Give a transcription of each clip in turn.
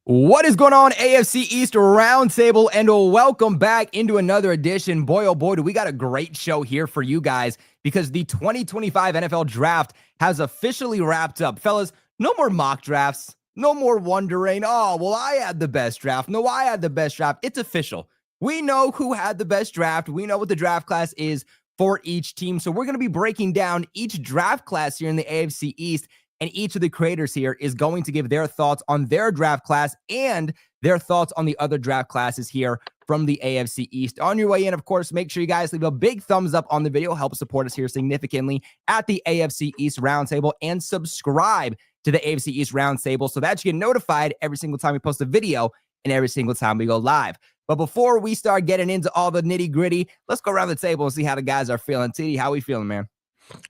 What is going on, AFC East Roundtable, and welcome back into another edition. Boy, oh boy, do we got a great show here for you guys because the 2025 NFL Draft has officially wrapped up. Fellas, no more mock drafts, no more wondering, oh, well, I had the best draft. No, I had the best draft. It's official. We know who had the best draft. We know what the draft class is for each team. So we're going to be breaking down each draft class here in the AFC East. And each of the creators here is going to give their thoughts on their draft class and their thoughts on the other draft classes here from the AFC East. On your way in, of course, make sure you guys leave a big thumbs up on the video. Help support us here significantly at the AFC East Roundtable and subscribe to the AFC East Roundtable so that you get notified every single time we post a video and every single time we go live. But before we start getting into all the nitty gritty, let's go around the table and see how the guys are feeling. TD, how we feeling, man?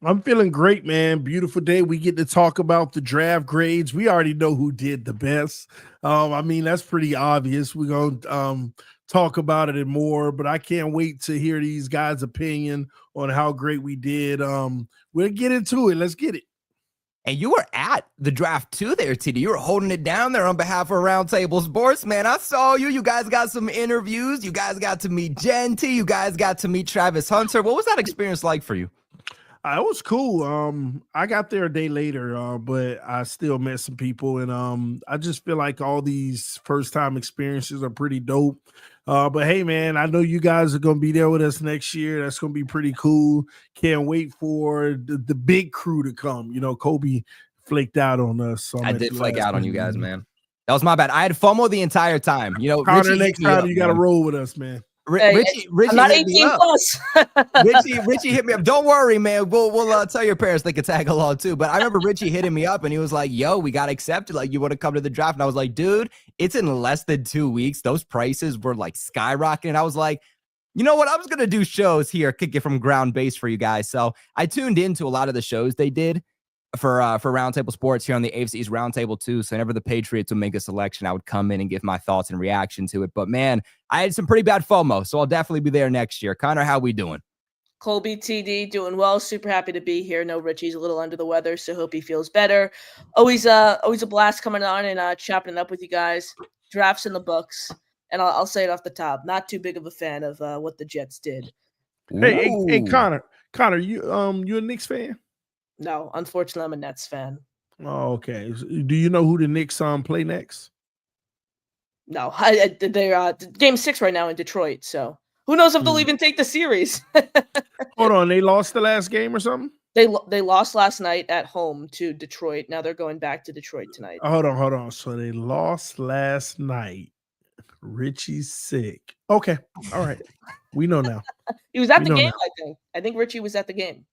I'm feeling great, man. Beautiful day. We get to talk about the draft grades. We already know who did the best. I mean, that's pretty obvious. We're going to talk about it and more, but I can't wait to hear these guys' opinion on how great we did. We'll get into it. Let's get it. And you were at the draft too there, TD. You were holding it down there on behalf of Roundtable Sports, man. I saw you. You guys got some interviews. You guys got to meet Genty. You guys got to meet Travis Hunter. What was that experience like for you? It was cool. I got there a day later, but I still met some people, and I just feel like all these first-time experiences are pretty dope. But hey, man, I know you guys are going to be there with us next year. That's going to be pretty cool. Can't wait for the big crew to come. You know, Kobe flaked out on us. I did flake out on you guys, man. That was my bad. I had FOMO the entire time. You know, Connor, next time you got to roll with us, man. Richie I'm not 18 plus. Richie hit me up. Don't worry, man. We'll tell your parents they can tag along too. But I remember Richie hitting me up and he was like, "Yo, we got accepted. Like, you want to come to the draft?" And I was like, "Dude, it's in less than 2 weeks. Those prices were like skyrocketing." I was like, "You know what? I was gonna do shows here, kick it from ground base for you guys." So I tuned into a lot of the shows they did for Roundtable Sports here on the AFC East Roundtable too. So whenever the Patriots would make a selection, I would come in and give my thoughts and reaction to it. But man, I had some pretty bad FOMO, so I'll definitely be there next year. Connor, how we doing? Colby TD doing well. Super happy to be here. No, Richie's a little under the weather, so hope he feels better. Always a blast coming on and chopping it up with you guys. Drafts in the books, and I'll say it off the top. Not too big of a fan of what the Jets did. Hey, Connor, you a Knicks fan? No, unfortunately, I'm a Nets fan. Oh, okay. Do you know who the Knicks play next? No, they're game 6 right now in Detroit. So who knows if they'll even take the series? Hold on, they lost the last game or something? They lost last night at home to Detroit. Now they're going back to Detroit tonight. Hold on. So they lost last night. Richie's sick. Okay, all right. We know now. He was at the game, I think Richie was at the game.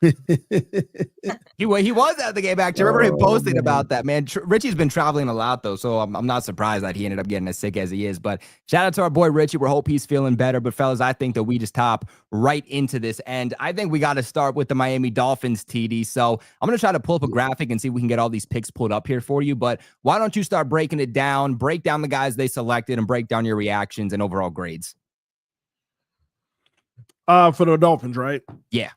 He was at the game, actually. I remember him posting about that, man. Richie's been traveling a lot, though, so I'm not surprised that he ended up getting as sick as he is. But shout out to our boy Richie. We hope he's feeling better. But, fellas, I think that we just hop right into this. And I think we got to start with the Miami Dolphins, TD. So I'm going to try to pull up a graphic and see if we can get all these picks pulled up here for you. But why don't you start breaking it down, break down the guys they selected, and break down your reactions and overall grades? For the Dolphins, right? Yeah.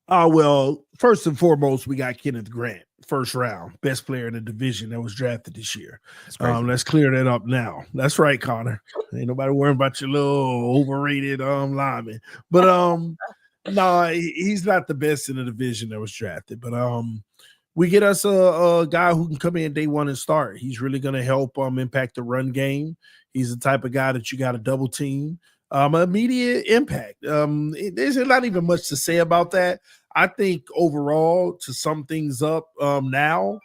Well, first and foremost, we got Kenneth Grant, first round, best player in the division that was drafted this year. Let's clear that up now. That's right, Connor. Ain't nobody worrying about your little overrated lineman. But no, he's not the best in the division that was drafted. But we get us a guy who can come in day one and start. He's really going to help impact the run game. He's the type of guy that you got to double team. Immediate impact. There's not even much to say about that. I think overall, to sum things up now,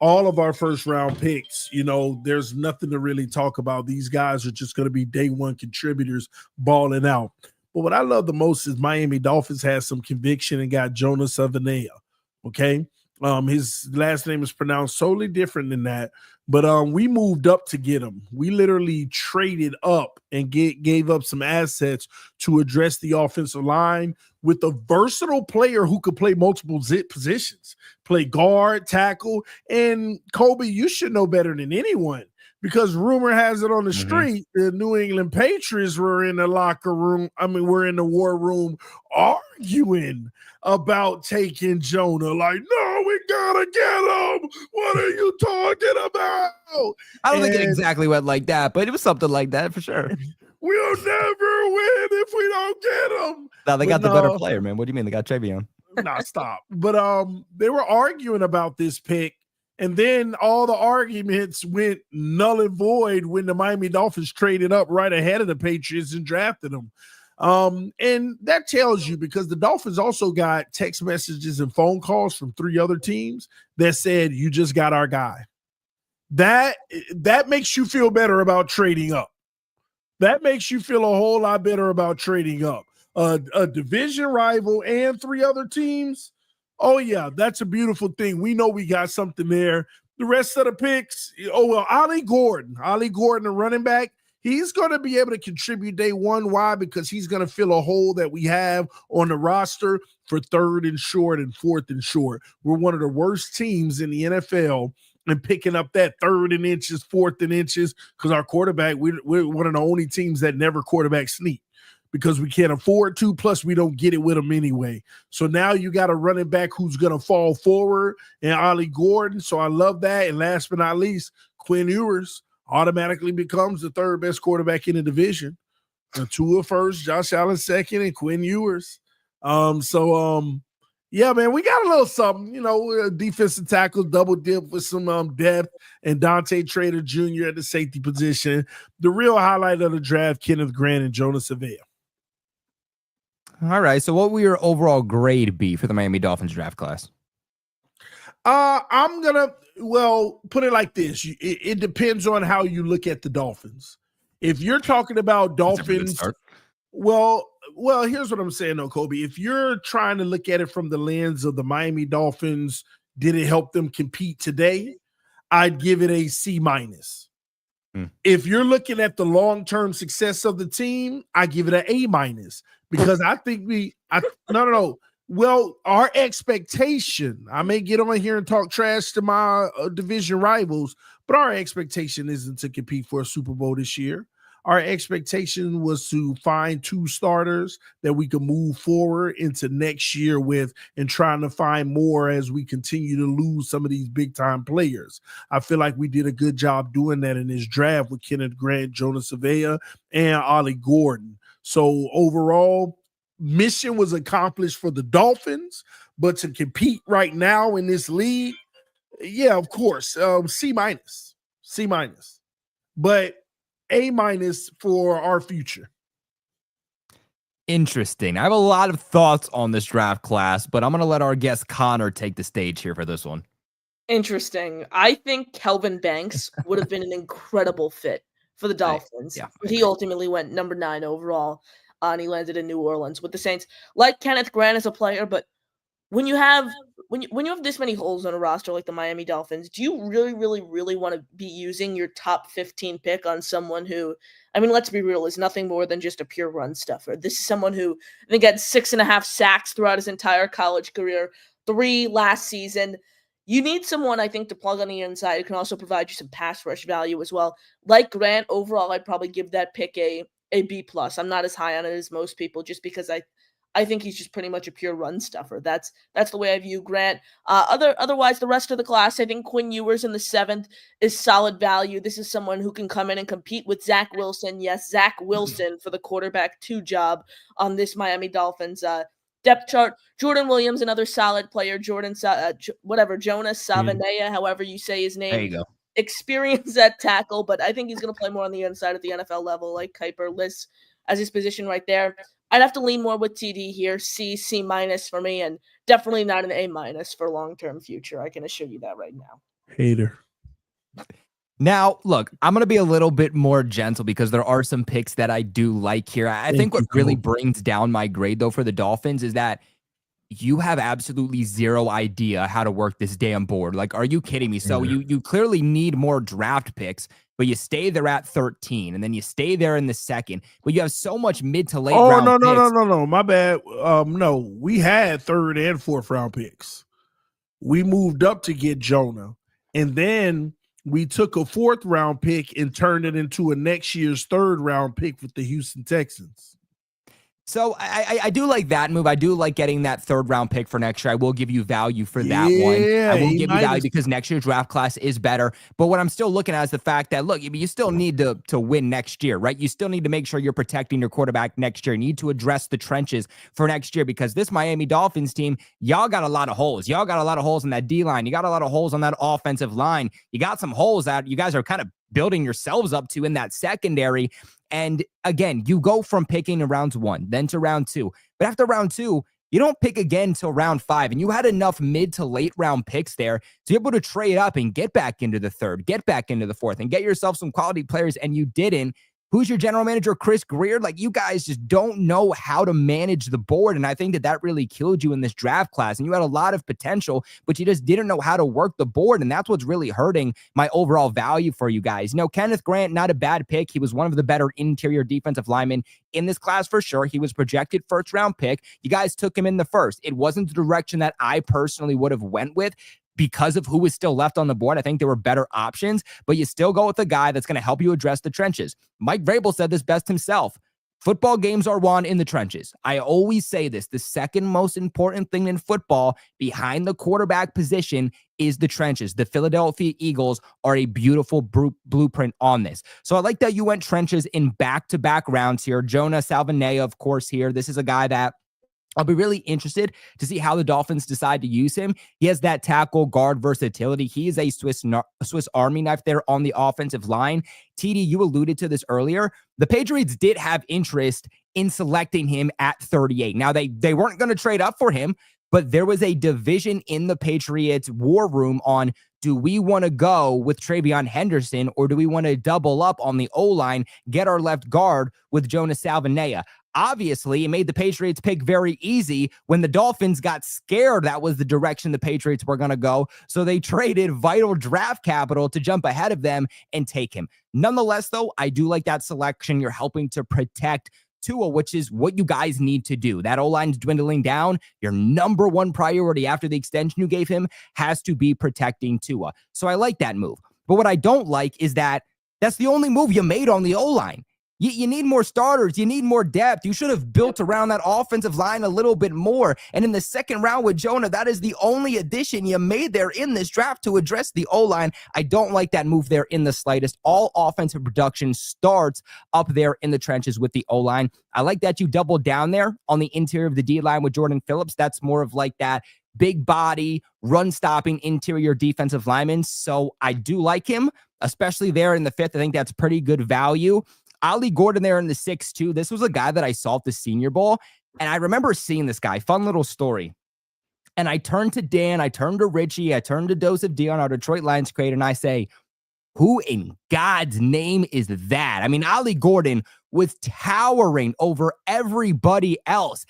all of our first round picks, there's nothing to really talk about. These guys are just going to be day one contributors balling out. But what I love the most is Miami Dolphins has some conviction and got Jonas Avenea. Okay. His last name is pronounced totally different than that, but we moved up to get him. We literally traded up and gave up some assets to address the offensive line with a versatile player who could play multiple positions, play guard, tackle, and Kobe, you should know better than anyone because rumor has it on the Mhm. street, the New England Patriots were in the locker room. We're in the war room arguing about taking Jonah. Like, no, we gotta get him. What are you talking about? I don't think it exactly went like that, but it was something like that for sure. We'll never win if we don't get him. Now they But got the better no. player, man. What do you mean? They got Travion. Nah, stop. But they were arguing about this pick, and then all the arguments went null and void when the Miami Dolphins traded up right ahead of the Patriots and drafted them. And that tells you, because the Dolphins also got text messages and phone calls from 3 other teams that said, you just got our guy. That makes you feel better about trading up. That makes you feel a whole lot better about trading up. A division rival and 3 other teams. Oh, yeah, that's a beautiful thing. We know we got something there. The rest of the picks, Ollie Gordon, the running back, he's going to be able to contribute day one. Why? Because he's going to fill a hole that we have on the roster for 3rd and short and 4th and short. We're one of the worst teams in the NFL and picking up that 3rd and inches, 4th and inches, because our quarterback, we're one of the only teams that never quarterback sneak, because we can't afford to, plus we don't get it with them anyway. So now you got a running back who's going to fall forward, and Ollie Gordon, so I love that. And last but not least, Quinn Ewers automatically becomes the 3rd best quarterback in the division. Tua first, Josh Allen second, and Quinn Ewers. Yeah, man, we got a little something, defensive tackle, double dip with some depth, and Dante Trader Jr. at the safety position. The real highlight of the draft, Kenneth Grant and Jonah Savea. All right. So what will your overall grade be for the Miami Dolphins draft class? I'm going to, put it like this. It depends on how you look at the Dolphins. If you're talking about Dolphins, well, here's what I'm saying, though, Kobe. If you're trying to look at it from the lens of the Miami Dolphins, did it help them compete today? I'd give it a C-. If you're looking at the long-term success of the team, I give it an A-, because I think no. Well, our expectation, I may get on here and talk trash to my division rivals, but our expectation isn't to compete for a Super Bowl this year. Our expectation was to find 2 starters that we could move forward into next year with, and trying to find more as we continue to lose some of these big-time players. I feel like we did a good job doing that in this draft with Kenneth Grant, Jonah Savea, and Ollie Gordon. So overall, mission was accomplished for the Dolphins, but to compete right now in this league, yeah, of course, C-. But A- for our future. Interesting. I have a lot of thoughts on this draft class, but I'm going to let our guest Connor take the stage here for this one. Interesting. I think Kelvin Banks would have been an incredible fit for the Dolphins. But he ultimately went number 9 overall, and he landed in New Orleans with the Saints. Like Kenneth Grant as a player, but when you have this many holes on a roster like the Miami Dolphins, do you really, really, really want to be using your top 15 pick on someone who, let's be real, is nothing more than just a pure run stuffer? This is someone who I think had 6.5 sacks throughout his entire college career, 3 last season. You need someone, I think, to plug on the inside who can also provide you some pass rush value as well. Like Grant, overall, I'd probably give that pick a B+. I'm not as high on it as most people, just because I think he's just pretty much a pure run stuffer. That's the way I view Grant. Otherwise, the rest of the class, I think Quinn Ewers in the 7th is solid value. This is someone who can come in and compete with Zach Wilson. Yes, Zach Wilson for the quarterback 2 job on this Miami Dolphins depth chart. Jordan Williams, another solid player. Jonas Savanea, however you say his name. There you go. Experience at tackle, but I think he's going to play more on the inside at the NFL level, like Kuiper lists as his position right there. I'd have to lean more with TD here. C- for me, and definitely not an A- for long-term future. I can assure you that right now. Hater. Now, look, I'm going to be a little bit more gentle because there are some picks that I do like here. I think what really brings down my grade, though, for the Dolphins is that you have absolutely zero idea how to work this damn board. Like, are you kidding me? So you clearly need more draft picks, but you stay there at 13, and then you stay there in the 2nd. But you have so much mid to late round picks. No. My bad. No, we had 3rd and 4th round picks. We moved up to get Jonah, and then we took a 4th round pick and turned it into a next year's 3rd round pick with the Houston Texans. So I do like that move. I do like getting that 3rd round pick for next year. I will give you value for that one. I will give you value because next year's draft class is better. But what I'm still looking at is the fact that, look, you still need to win next year, right? You still need to make sure you're protecting your quarterback next year. You need to address the trenches for next year because this Miami Dolphins team, y'all got a lot of holes. Y'all got a lot of holes in that D-line. You got a lot of holes on that offensive line. You got some holes that you guys are kind of building yourselves up to in that secondary. And again, you go from picking in rounds 1, then to round 2. But after round 2, you don't pick again until round 5. And you had enough mid to late round picks there to be able to trade up and get back into the 3rd, get back into the 4th, and get yourself some quality players. And you didn't. Who's your general manager, Chris Greer? Like, you guys just don't know how to manage the board. And I think that really killed you in this draft class. And you had a lot of potential, but you just didn't know how to work the board. And that's what's really hurting my overall value for you guys. You know, Kenneth Grant, not a bad pick. He was one of the better interior defensive linemen in this class for sure. He was projected 1st round pick. You guys took him in the 1st. It wasn't the direction that I personally would have went with, because of who was still left on the board. I think there were better options, but you still go with a guy that's going to help you address the trenches. Mike Vrabel said this best himself. Football games are won in the trenches. I always say this. The second most important thing in football behind the quarterback position is the trenches. The Philadelphia Eagles are a beautiful blueprint on this. So I like that you went trenches in back-to-back rounds here. Jonah Salvanea, of course, here. This is a guy that I'll be really interested to see how the Dolphins decide to use him. He has that tackle guard versatility. He is a Swiss Army knife there on the offensive line. TD, you alluded to this earlier. The Patriots did have interest in selecting him at 38. Now, they weren't going to trade up for him, but there was a division in the Patriots war room on, do we want to go with Travion Henderson or do we want to double up on the O-line, get our left guard with Jonas Salvanea? Obviously, it made the Patriots pick very easy. When the Dolphins got scared, that was the direction the Patriots were going to go. So they traded vital draft capital to jump ahead of them and take him. Nonetheless, though, I do like that selection. You're helping to protect Tua, which is what you guys need to do. That O-line's dwindling down. Your number one priority after the extension you gave him has to be protecting Tua. So I like that move. But what I don't like is that that's the only move you made on the O-line. You need more starters. You need more depth. You should have built around that offensive line a little bit more. And in the 2nd round with Jonah, that is the only addition you made there in this draft to address the O-line. I don't like that move there in the slightest. All offensive production starts up there in the trenches with the O-line. I like that you doubled down there on the interior of the D-line with Jordan Phillips. That's more of like that big body, run-stopping interior defensive lineman. So I do like him, especially there in the 5th. I think that's pretty good value. Ollie Gordon there in the 6th, too. This was a guy that I saw at the Senior Bowl, and I remember seeing this guy. Fun little story. And I turned to Dan, I turned to Richie, I turned to Joseph Dion, our Detroit Lions creator, and I say, who in God's name is that? I mean, Ollie Gordon was towering over everybody else.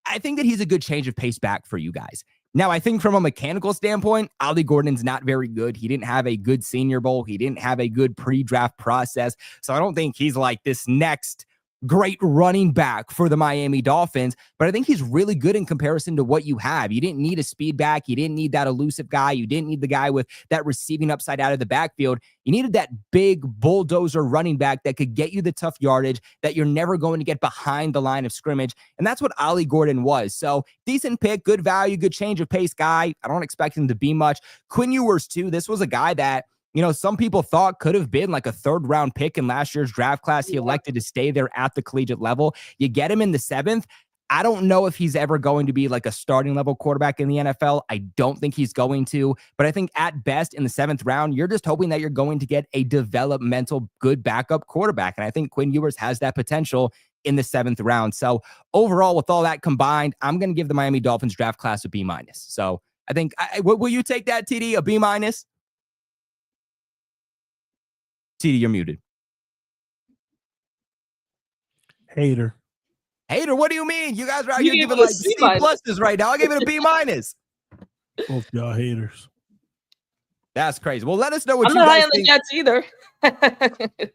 I think that he's a good change of pace back for you guys. Now, I think from a mechanical standpoint, Ollie Gordon's not very good. He didn't have a good Senior Bowl. He didn't have a good pre-draft process. So I don't think he's like this next great running back for the Miami Dolphins, but I think he's really good in comparison to what you have. You didn't need a speed back. You didn't need that elusive guy. You didn't need the guy with that receiving upside out of the backfield. You needed that big bulldozer running back that could get you the tough yardage that you're never going to get behind the line of scrimmage. And that's what Ollie Gordon was. So decent pick, good value, good change of pace guy. I don't expect him to be much. Quinn Ewers too. This was a guy that, you know, some people thought could have been like a 3rd round pick in last year's draft class. He elected to stay there at the collegiate level. You get him in the 7th. I don't know if he's ever going to be like a starting level quarterback in the NFL. I don't think he's going to, but I think at best in the 7th round, you're just hoping that you're going to get a developmental good backup quarterback. And I think Quinn Ewers has that potential in the 7th round. So overall, with all that combined, I'm going to give the Miami Dolphins draft class a B-. So I think, will you take that, TD, a B-? TD, you're muted. Hater, what do you mean? You guys are out here giving like C pluses right now. I gave it a B-. Both y'all haters. That's crazy. Well, let us know what I'm you not high guys on the think. Jets either.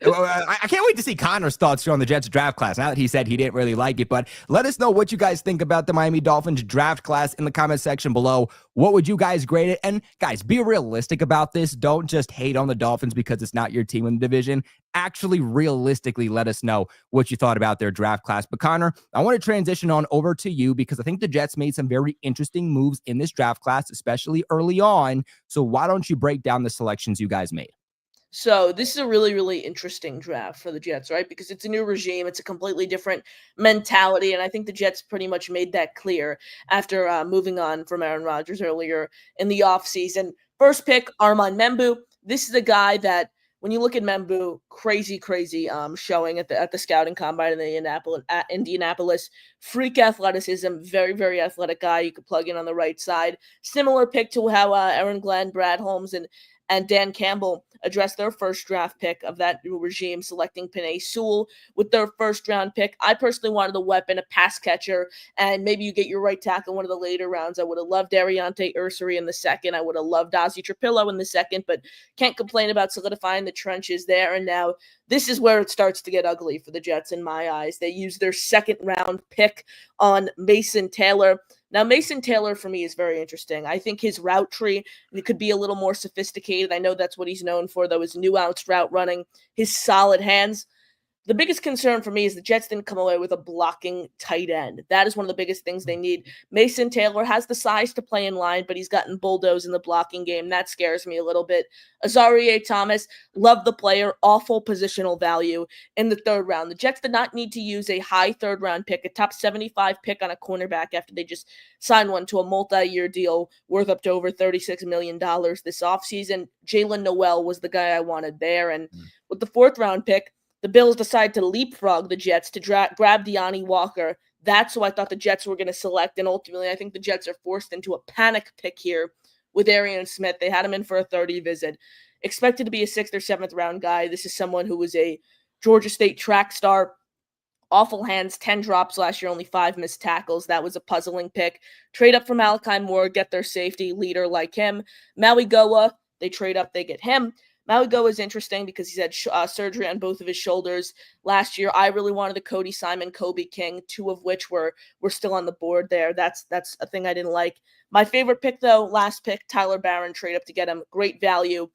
Well, I can't wait to see Connor's thoughts here on the Jets draft class. Now that he said he didn't really like it, but let us know what you guys think about the Miami Dolphins draft class in the comment section below. What would you guys grade it? And guys, be realistic about this. Don't just hate on the Dolphins because it's not your team in the division. Actually, realistically, let us know what you thought about their draft class. But Connor, I want to transition on over to you because I think the Jets made some very interesting moves in this draft class, especially early on. So why don't you break down the selections you guys made? So this is a really, really interesting draft for the Jets, right? Because it's a new regime. It's a completely different mentality. And I think the Jets pretty much made that clear after moving on from Aaron Rodgers earlier in the offseason. First pick, Armand Membu. This is a guy that, when you look at Membu, crazy showing at the scouting combine in Indianapolis. Freak athleticism, very, very athletic guy. You could plug in on the right side. Similar pick to how Aaron Glenn, Brad Holmes, and Dan Campbell addressed their first draft pick of that new regime, selecting Penei Sewell with their first round pick. I personally wanted a weapon, a pass catcher, and maybe you get your right tackle in one of the later rounds. I would have loved Ariante Ursary in the second. I would have loved Ozzie Trapillo in the second, but can't complain about solidifying the trenches there. And now this is where it starts to get ugly for the Jets in my eyes. They used their second round pick on Mason Taylor. Now, Mason Taylor, for me, is very interesting. I think his route tree could be a little more sophisticated. I know that's what he's known for, though, his nuanced route running, his solid hands. The biggest concern for me is the Jets didn't come away with a blocking tight end. That is one of the biggest things they need. Mason Taylor has the size to play in line, but he's gotten bulldozed in the blocking game. That scares me a little bit. Azarie Thomas, love the player, awful positional value in the third round. The Jets did not need to use a high third round pick, a top 75 pick on a cornerback after they just signed one to a multi-year deal worth up to over $36 million this offseason. Jalen Noel was the guy I wanted there. And with the fourth round pick, the Bills decide to leapfrog the Jets to grab Deonte Walker. That's who I thought the Jets were going to select, and ultimately I think the Jets are forced into a panic pick here with Arian Smith. They had him in for a 30 visit. Expected to be a 6th or 7th round guy. This is someone who was a Georgia State track star. Awful hands, 10 drops last year, only 5 missed tackles. That was a puzzling pick. Trade up for Malachi Moore, get their safety leader like him. Maui Goa, they trade up, they get him. Maui Goa is interesting because he's had surgery on both of his shoulders last year. I really wanted the Cody Simon, Kobe King, 2 of which were still on the board there. That's a thing I didn't like. My favorite pick, though, last pick, Tyler Barron, trade up to get him. Great value,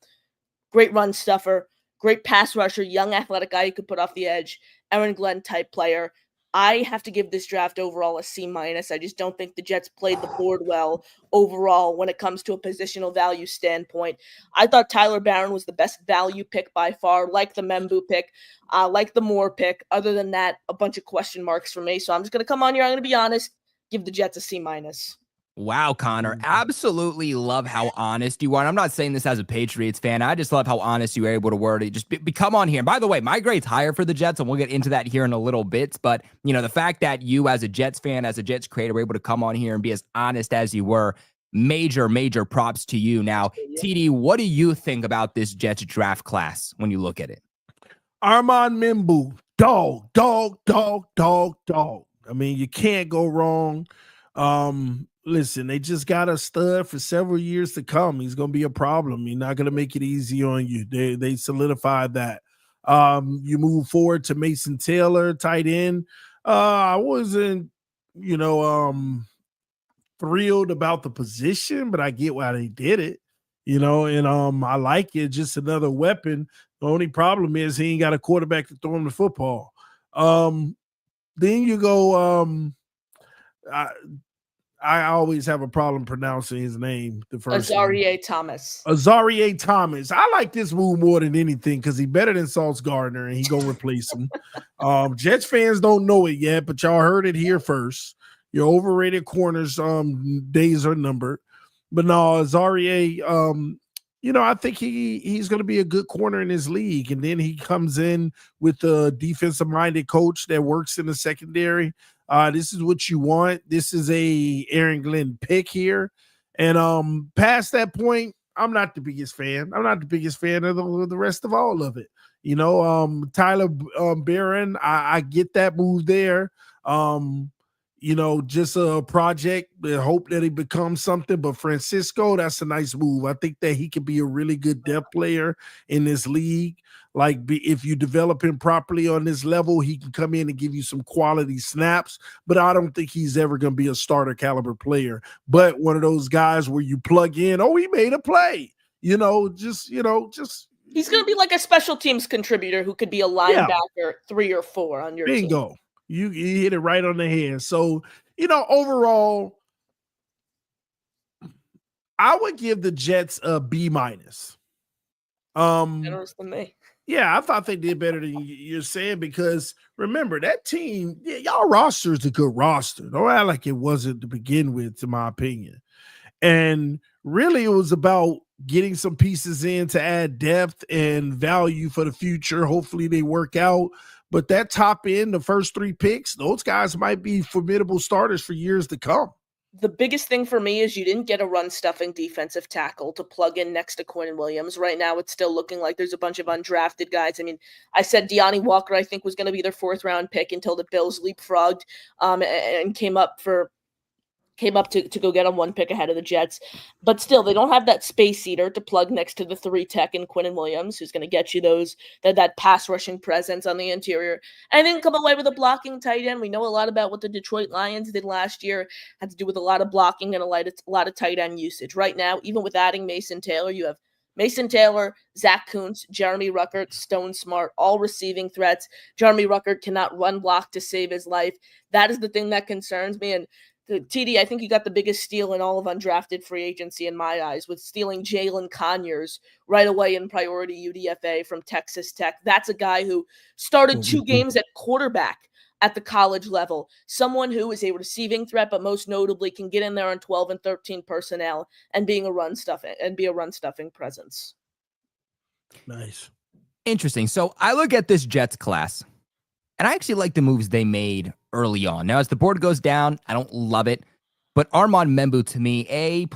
great run stuffer, great pass rusher, young athletic guy you could put off the edge, Aaron Glenn type player. I have to give this draft overall a C-. I just don't think the Jets played the board well overall when it comes to a positional value standpoint. I thought Tyler Barron was the best value pick by far, like the Membu pick, like the Moore pick. Other than that, a bunch of question marks for me. So I'm just going to come on here. I'm going to be honest, give the Jets a C-. Wow, Connor. Absolutely love how honest you are. And I'm not saying this as a Patriots fan. I just love how honest you were able to word it. Just come on here. And by the way, my grade's higher for the Jets, and we'll get into that here in a little bit. But, the fact that you as a Jets fan, as a Jets creator, were able to come on here and be as honest as you were, major props to you. Now, TD, what do you think about this Jets draft class when you look at it? Armand Membu, dog. I mean, you can't go wrong. Listen, they just got a stud for several years to come. He's going to be a problem. He's not going to make it easy on you. They solidified that. You move forward to Mason Taylor, tight end. I wasn't, thrilled about the position, but I get why they did it, and I like it. Just another weapon. The only problem is he ain't got a quarterback to throw him the football. Then you go, I always have a problem pronouncing his name. The first Azarie Thomas. Azarie Thomas. I like this move more than anything because he's better than Sauce Gardner, and he gonna replace him. Jets fans don't know it yet, but y'all heard it here first. Your overrated corners days are numbered. But no, Azarie, I think he's going to be a good corner in his league. And then he comes in with a defensive-minded coach that works in the secondary. This is what you want. This is a Aaron Glenn pick here. And past that point, I'm not the biggest fan. I'm not the biggest fan of the rest of all of it. Tyler Barron, I get that move there. just a project. Hope that he becomes something. But Francisco, that's a nice move. I think that he could be a really good depth player in this league. Like, if you develop him properly on this level, he can come in and give you some quality snaps. But I don't think he's ever going to be a starter caliber player. But one of those guys where you plug in, oh, he made a play. He's going to be like a special teams contributor who could be a linebacker 3 or 4 on your team. Bingo. You hit it right on the head. So, overall, I would give the Jets a B-. Generous than me. Yeah, I thought they did better than you're saying, because remember, that team, y'all roster is a good roster. Don't act like it wasn't to begin with, in my opinion. And really, it was about getting some pieces in to add depth and value for the future. Hopefully they work out. But that top end, the first 3 picks, those guys might be formidable starters for years to come. The biggest thing for me is you didn't get a run-stuffing defensive tackle to plug in next to Quinn Williams. Right now, it's still looking like there's a bunch of undrafted guys. I mean, I said Deonte Walker, I think, was going to be their 4th-round pick until the Bills leapfrogged and came up to go get him 1 pick ahead of the Jets. But still, they don't have that space eater to plug next to the 3 tech and Quinn Williams, who's going to get you that pass rushing presence on the interior. And then come away with a blocking tight end. We know a lot about what the Detroit Lions did last year. Had to do with a lot of blocking and a lot of tight end usage. Right now, even with adding Mason Taylor, you have Mason Taylor, Zach Kuntz, Jeremy Ruckert, Stone Smart, all receiving threats. Jeremy Ruckert cannot run block to save his life. That is the thing that concerns me. And TD, I think you got the biggest steal in all of undrafted free agency in my eyes, with stealing Jalen Conyers right away in priority UDFA from Texas Tech. That's a guy who started 2 games at quarterback at the college level, someone who is a receiving threat, but most notably can get in there on 12 and 13 personnel and be a run stuffing presence. Nice. Interesting. So I look at this Jets class, and I actually like the moves they made early on. Now, as the board goes down, I don't love it, but Armand Membu, to me, A++++++.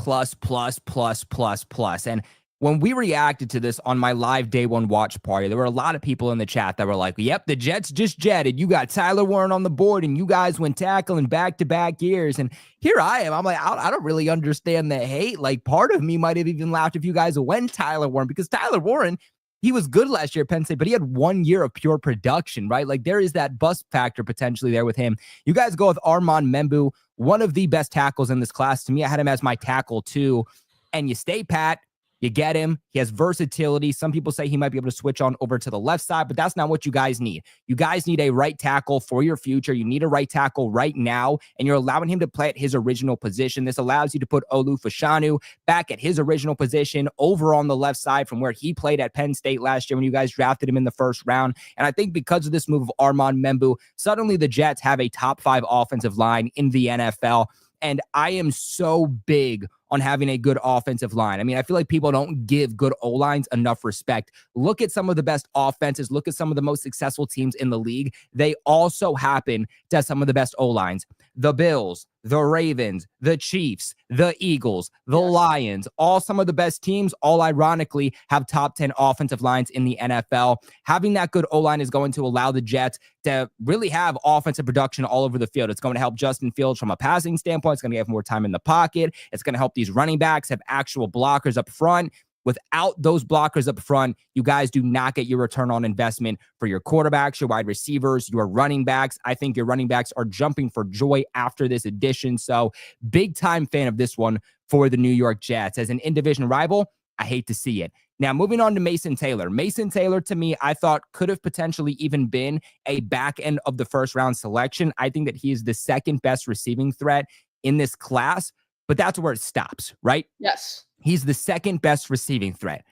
And when we reacted to this on my live day 1 watch party, there were a lot of people in the chat that were like, yep, the Jets just jetted. You got Tyler Warren on the board, and you guys went tackling back-to-back years. And here I am. I'm like, I don't really understand the hate. Like, part of me might have even laughed if you guys went Tyler Warren, because Tyler Warren, he was good last year at Penn State, but he had 1 year of pure production, right? Like, there is that bust factor potentially there with him. You guys go with Armand Membu, one of the best tackles in this class. To me, I had him as my tackle too. And you stay pat. You get him. He has versatility. Some people say he might be able to switch on over to the left side, but that's not what you guys need. You guys need a right tackle for your future. You need a right tackle right now, and you're allowing him to play at his original position. This allows you to put Olu Fashanu back at his original position over on the left side from where he played at Penn State last year when you guys drafted him in the 1st round. And I think because of this move of Armand Membu, suddenly the Jets have a top 5 offensive line in the NFL. And I am so big on having a good offensive line. I mean, I feel like people don't give good O-lines enough respect. Look at some of the best offenses. Look at some of the most successful teams in the league. They also happen to have some of the best O-lines. The Bills, the Ravens, the Chiefs, the Eagles, the Lions, all some of the best teams, all ironically have top 10 offensive lines in the NFL. Having that good O-line is going to allow the Jets to really have offensive production all over the field. It's going to help Justin Fields from a passing standpoint. It's going to give him more time in the pocket. It's going to help these running backs have actual blockers up front. Without those blockers up front, you guys do not get your return on investment for your quarterbacks, your wide receivers, your running backs. I think your running backs are jumping for joy after this addition. So big time fan of this one for the New York Jets. As an in-division rival, I hate to see it. Now, moving on to Mason Taylor. Mason Taylor, to me, I thought could have potentially even been a back end of the 1st round selection. I think that he is the 2nd best receiving threat in this class, but that's where it stops, right? Yes. He's the 2nd best receiving threat.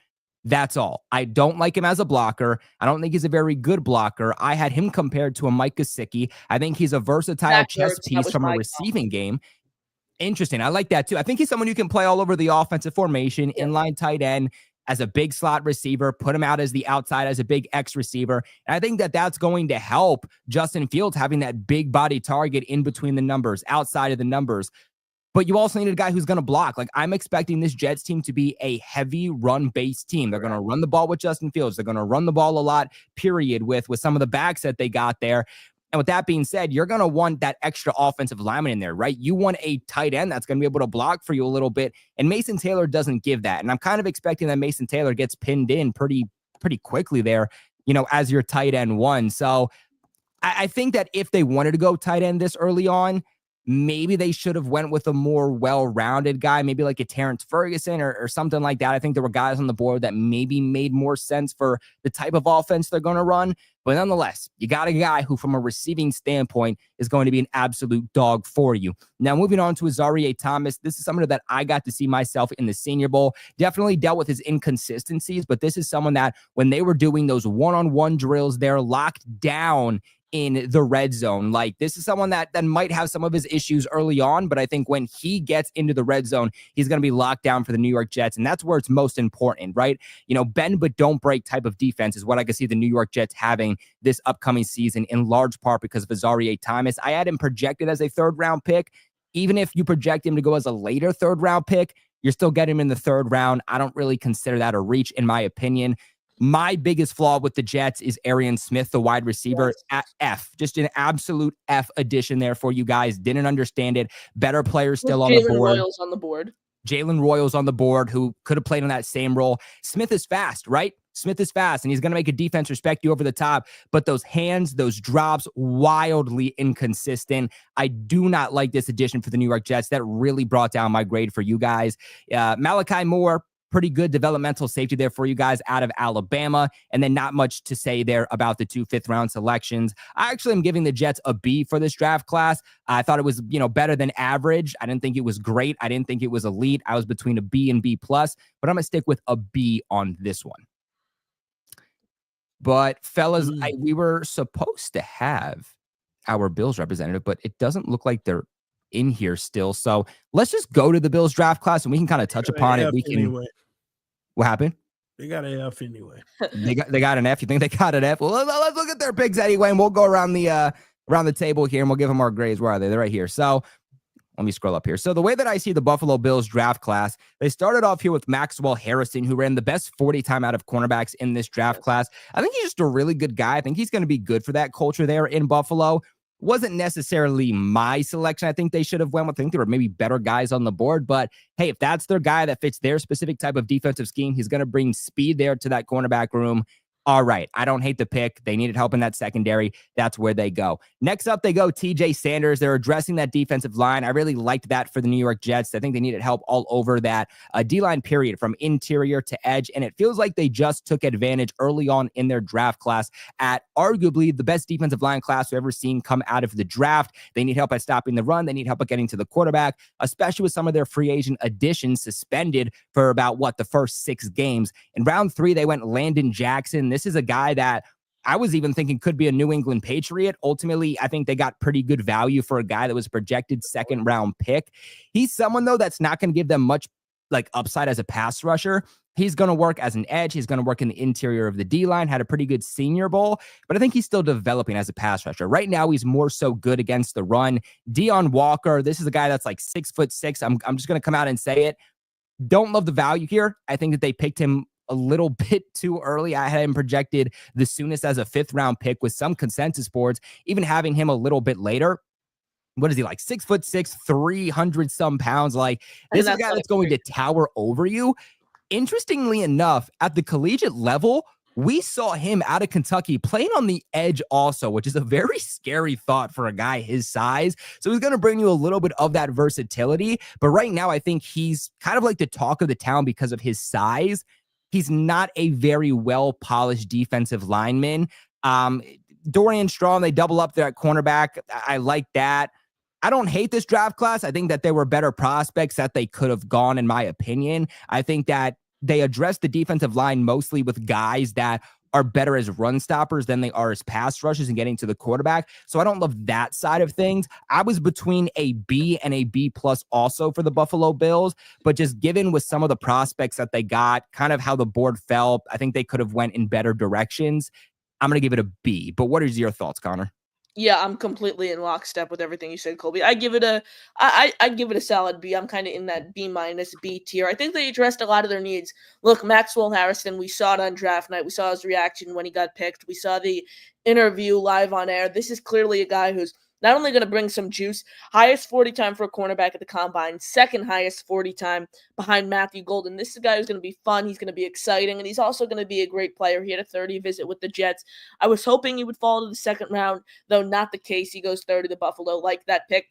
That's all. I don't like him as a blocker. I don't think he's a very good blocker. I had him compared to a Mike Gesicki. I think he's a versatile chess piece from a receiving game. Interesting. I like that too. I think he's someone who can play all over the offensive formation, inline tight end, as a big slot receiver, put him out as the outside as a big X receiver. And I think that that's going to help Justin Fields having that big body target in between the numbers, outside of the numbers. But you also need a guy who's going to block. Like, I'm expecting this Jets team to be a heavy run-based team. They're going to run the ball with Justin Fields. They're going to run the ball a lot, period, with some of the backs that they got there. And with that being said, you're going to want that extra offensive lineman in there, right? You want a tight end that's going to be able to block for you a little bit. And Mason Taylor doesn't give that. And I'm kind of expecting that Mason Taylor gets pinned in pretty quickly there, as your tight end one. So I think that if they wanted to go tight end this early on, maybe they should have went with a more well-rounded guy, maybe like a Terrence Ferguson or something like that. I think there were guys on the board that maybe made more sense for the type of offense they're going to run. But nonetheless, you got a guy who, from a receiving standpoint, is going to be an absolute dog for you. Now, moving on to Azareye'h Thomas, this is somebody that I got to see myself in the Senior Bowl. Definitely dealt with his inconsistencies, but this is someone that when they were doing those one-on-one drills, they're locked down in the red zone. Like, this is someone that might have some of his issues early on, but I think when he gets into the red zone, he's going to be locked down for the New York Jets. And that's where it's most important, right? Bend but don't break type of defense is what I can see the New York Jets having this upcoming season, in large part because of Azareye'h Thomas. I had him projected as a 3rd round pick. Even if you project him to go as a later 3rd round pick, you're still getting him in the 3rd round. I don't really consider that a reach, in my opinion. My biggest flaw with the Jets is Arian Smith, the wide receiver, at F. Just an absolute F addition there for you guys. Didn't understand it. Better players still on the board. Jalen Royals on the board, who could have played in that same role. Smith is fast, right? Smith is fast, and he's going to make a defense respect you over the top. But those hands, those drops, wildly inconsistent. I do not like this addition for the New York Jets. That really brought down my grade for you guys. Malachi Moore, pretty good developmental safety there for you guys out of Alabama. And then not much to say there about the 2 5th-round selections. I actually am giving the Jets a B for this draft class. I thought it was, better than average. I didn't think it was great. I didn't think it was elite. I was between a B and B+, but I'm going to stick with a B on this one. But fellas, we were supposed to have our Bills representative, but it doesn't look like they're in here still. So let's just go to the Bills draft class and we can kind of touch upon it. We can. Anyway. What happened? They got an F anyway. they got an F. You think they got an F? Well, let's look at their picks anyway, and we'll go around the table here and we'll give them our grades. Where are they? They're right here. So let me scroll up here. So the way that I see the Buffalo Bills draft class, they started off here with Maxwell Harrison, who ran the best 40 time out of cornerbacks in this draft class. I think he's just a really good guy. I think he's going to be good for that culture there in Buffalo. Wasn't necessarily my selection. I think they should have went with. I think there were maybe better guys on the board, but hey, if that's their guy that fits their specific type of defensive scheme, he's going to bring speed there to that cornerback room. All right, I don't hate the pick. They needed help in that secondary. That's where they go. Next up, they go TJ Sanders. They're addressing that defensive line. I really liked that for the New York Jets. I think they needed help all over that D-line period, from interior to edge, and it feels like they just took advantage early on in their draft class at arguably the best defensive line class we've ever seen come out of the draft. They need help at stopping the run. They need help at getting to the quarterback, especially with some of their free agent additions suspended for about, the first 6 games. In round 3, they went Landon Jackson. This is a guy that I was even thinking could be a New England Patriot. Ultimately, I think they got pretty good value for a guy that was a projected 2nd round pick. He's someone, though, that's not going to give them much upside as a pass rusher. He's going to work as an edge. He's going to work in the interior of the D-line, had a pretty good Senior Bowl, but I think he's still developing as a pass rusher. Right now, he's more so good against the run. Deion Walker, this is a guy that's 6'6". I'm just going to come out and say it. Don't love the value here. I think that they picked him a little bit too early. I had him projected the soonest as a 5th round pick, with some consensus boards even having him a little bit later. What is he, 6'6", 300 some pounds? This is a guy that's going to tower over you. Interestingly enough, at the collegiate level, we saw him out of Kentucky playing on the edge also, which is a very scary thought for a guy his size. So he's going to bring you a little bit of that versatility. But right now, I think he's kind of like the talk of the town because of his size. He's not a very well-polished defensive lineman. Dorian Strong, they double up there at cornerback. I like that. I don't hate this draft class. I think that there were better prospects that they could have gone, in my opinion. I think that they addressed the defensive line mostly with guys that are better as run stoppers than they are as pass rushers and getting to the quarterback. So I don't love that side of things. I was between a B and a B+ also for the Buffalo Bills, but just given with some of the prospects that they got, kind of how the board fell, I think they could have went in better directions. I'm going to give it a B. But what is your thoughts, Connor? Yeah, I'm completely in lockstep with everything you said, Colby. I give it I give it a solid B. I'm kind of in that B minus B tier. I think they addressed a lot of their needs. Look, Maxwell Harrison, we saw it on draft night. We saw his reaction when he got picked. We saw the interview live on air. This is clearly a guy who's not only going to bring some juice, highest 40 time for a cornerback at the combine, second highest 40 time behind Matthew Golden. This is a guy who's going to be fun. He's going to be exciting, and he's also going to be a great player. He had a 30 visit with the Jets. I was hoping he would fall to the second round, though not the case. He goes third to Buffalo, like that pick.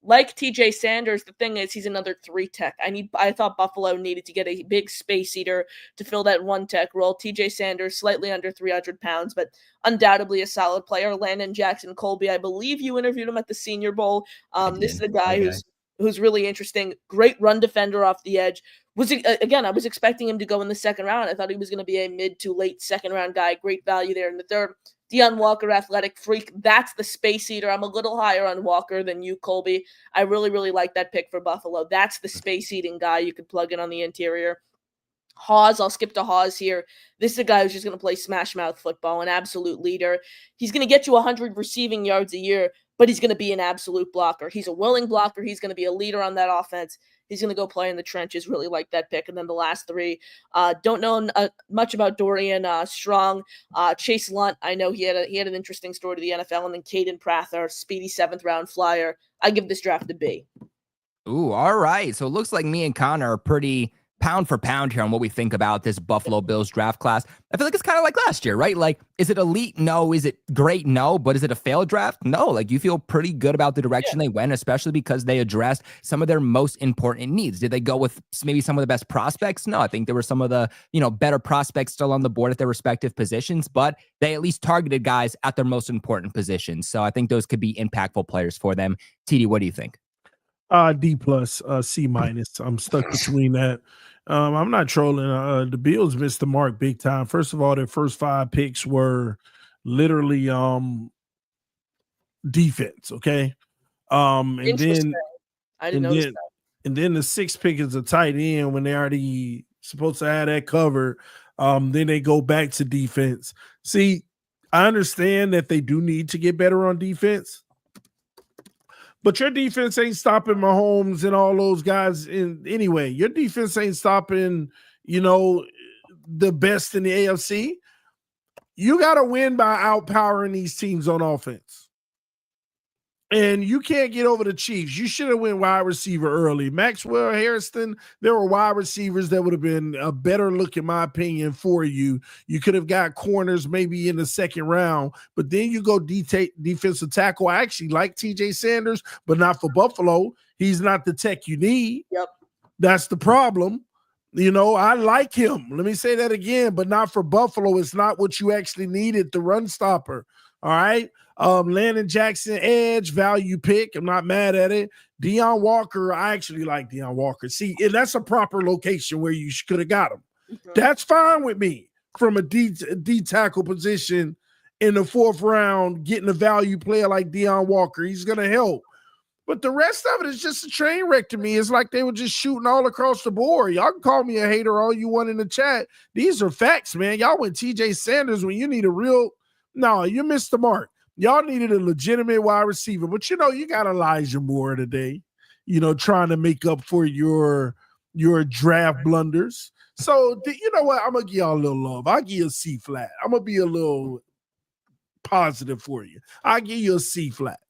Like TJ Sanders, the thing is he's another 3 tech. I thought Buffalo needed to get a big space eater to fill that 1 tech role. TJ Sanders, slightly under 300 pounds, but undoubtedly a solid player. Landon Jackson Colby, I believe you interviewed him at the Senior Bowl. This is a guy who's really interesting. Great run defender off the edge. I was expecting him to go in the second round. I thought he was going to be a mid to late second round guy. Great value there in the third. Deion Walker, athletic freak. That's the space eater. I'm a little higher on Walker than you, Colby. I really, really like that pick for Buffalo. That's the space eating guy you could plug in on the interior. Hawes, I'll skip to Hawes here. This is a guy who's just going to play smash mouth football, an absolute leader. He's going to get you 100 receiving yards a year, but he's going to be an absolute blocker. He's a willing blocker. He's going to be a leader on that offense. He's going to go play in the trenches. Really like that pick. And then the last 3, don't know much about Dorian Strong. Chase Lunt, I know he had an interesting story to the NFL. And then Caden Prather, speedy 7th round flyer. I give this draft a B. Ooh, all right. So it looks like me and Connor are pretty pound for pound here on what we think about this Buffalo Bills draft class. I feel like it's kind of like last year, right? Like, is it elite? No. Is it great? No. But is it a failed draft? No. Like, you feel pretty good about the direction they went, especially because they addressed some of their most important needs. Did they go with maybe some of the best prospects? No. I think there were some of the, better prospects still on the board at their respective positions, but they at least targeted guys at their most important positions. So I think those could be impactful players for them. TD, what do you think? D plus, C minus. I'm stuck between that. I'm not trolling. The Bills missed the mark big time. First of all, their first 5 picks were literally defense. Okay. And then I didn't notice that. And then the 6th pick is a tight end when they already supposed to have that covered. Then they go back to defense. See, I understand that they do need to get better on defense. But your defense ain't stopping Mahomes and all those guys anyway. Your defense ain't stopping, the best in the AFC. You got to win by outpowering these teams on offense. And you can't get over the Chiefs. You should have went wide receiver early. Maxwell Harrison, there were wide receivers that would have been a better look, in my opinion, for you. You could have got corners maybe in the second round, but then you go defensive tackle. I actually like TJ Sanders, but not for Buffalo. He's not the tech you need. Yep. That's the problem. I like him. Let me say that again, but not for Buffalo. It's not what you actually needed, the run stopper. All right. Landon Jackson, edge, value pick. I'm not mad at it. Deion Walker, I actually like Deion Walker. See, and that's a proper location where you could have got him. That's fine with me from a D tackle position in the 4th round, getting a value player like Deion Walker. He's going to help. But the rest of it is just a train wreck to me. It's like they were just shooting all across the board. Y'all can call me a hater all you want in the chat. These are facts, man. Y'all went TJ Sanders when you need a real – no, you missed the mark. Y'all needed a legitimate wide receiver, but you got Elijah Moore today, trying to make up for your draft blunders. So you know what? I'm gonna give y'all a little love. I'll give you a C flat. I'm gonna be a little positive for you. I'll give you a C flat.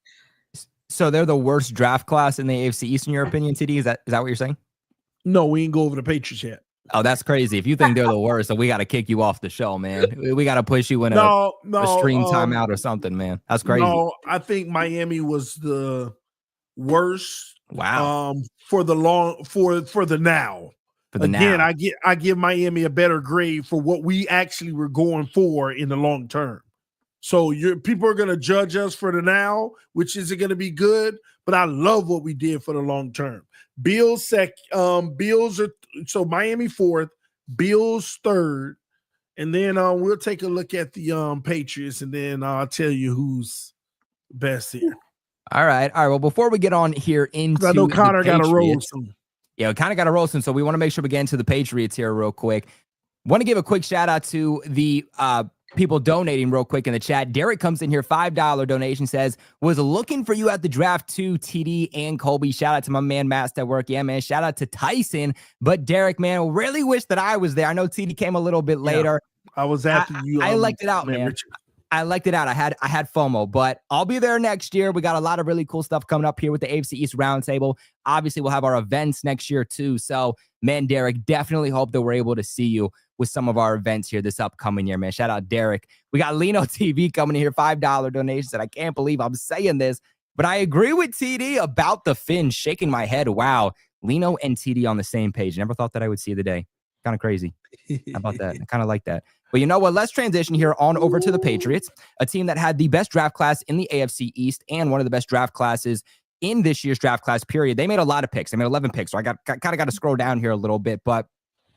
So they're the worst draft class in the AFC East, in your opinion, TD? Is that what you're saying? No, we ain't go over the Patriots yet. Oh, that's crazy. If you think they're the worst, so we got to kick you off the show, man. We got to push you in a stream timeout or something, man. That's crazy. No, I think Miami was the worst. Wow. For the now. Again, I give Miami a better grade for what we actually were going for in the long term. So people are going to judge us for the now, which isn't going to be good. But I love what we did for the long term. Bills Bills are so Miami 4th, Bills 3rd, and then we'll take a look at the Patriots, and then I'll tell you who's best here. All right. Well, before we get on here into, I know Connor got to roll some. Yeah, we kind of got to roll some, so we want to make sure we get into the Patriots here real quick. Want to give a quick shout out to the people donating real quick in the chat. Derek comes in here, $5 donation, says, was looking for you at the draft too, TD and Colby. Shout out to my man, Matt at work. Yeah, man. Shout out to Tyson. But Derek, man, really wish that I was there. I know TD came a little bit later. I was after you. I liked it out, man. Richard. I liked it out. I had FOMO, but I'll be there next year. We got a lot of really cool stuff coming up here with the AFC East Roundtable. Obviously, we'll have our events next year too. So, man, Derek, definitely hope that we're able to see you with some of our events here this upcoming year, man. Shout out Derek. We got Lino TV coming in here, $5 donations, and I can't believe I'm saying this, but I agree with TD about the fins, shaking my head. Wow, Lino and TD on the same page. Never thought that I would see the day. Kind of crazy. How about that? I kind of like that. But you know what? Let's transition here on over to the Patriots, a team that had the best draft class in the AFC East and one of the best draft classes in this year's draft class period. They made a lot of picks. They made 11 picks. So I kind of got to scroll down here a little bit, but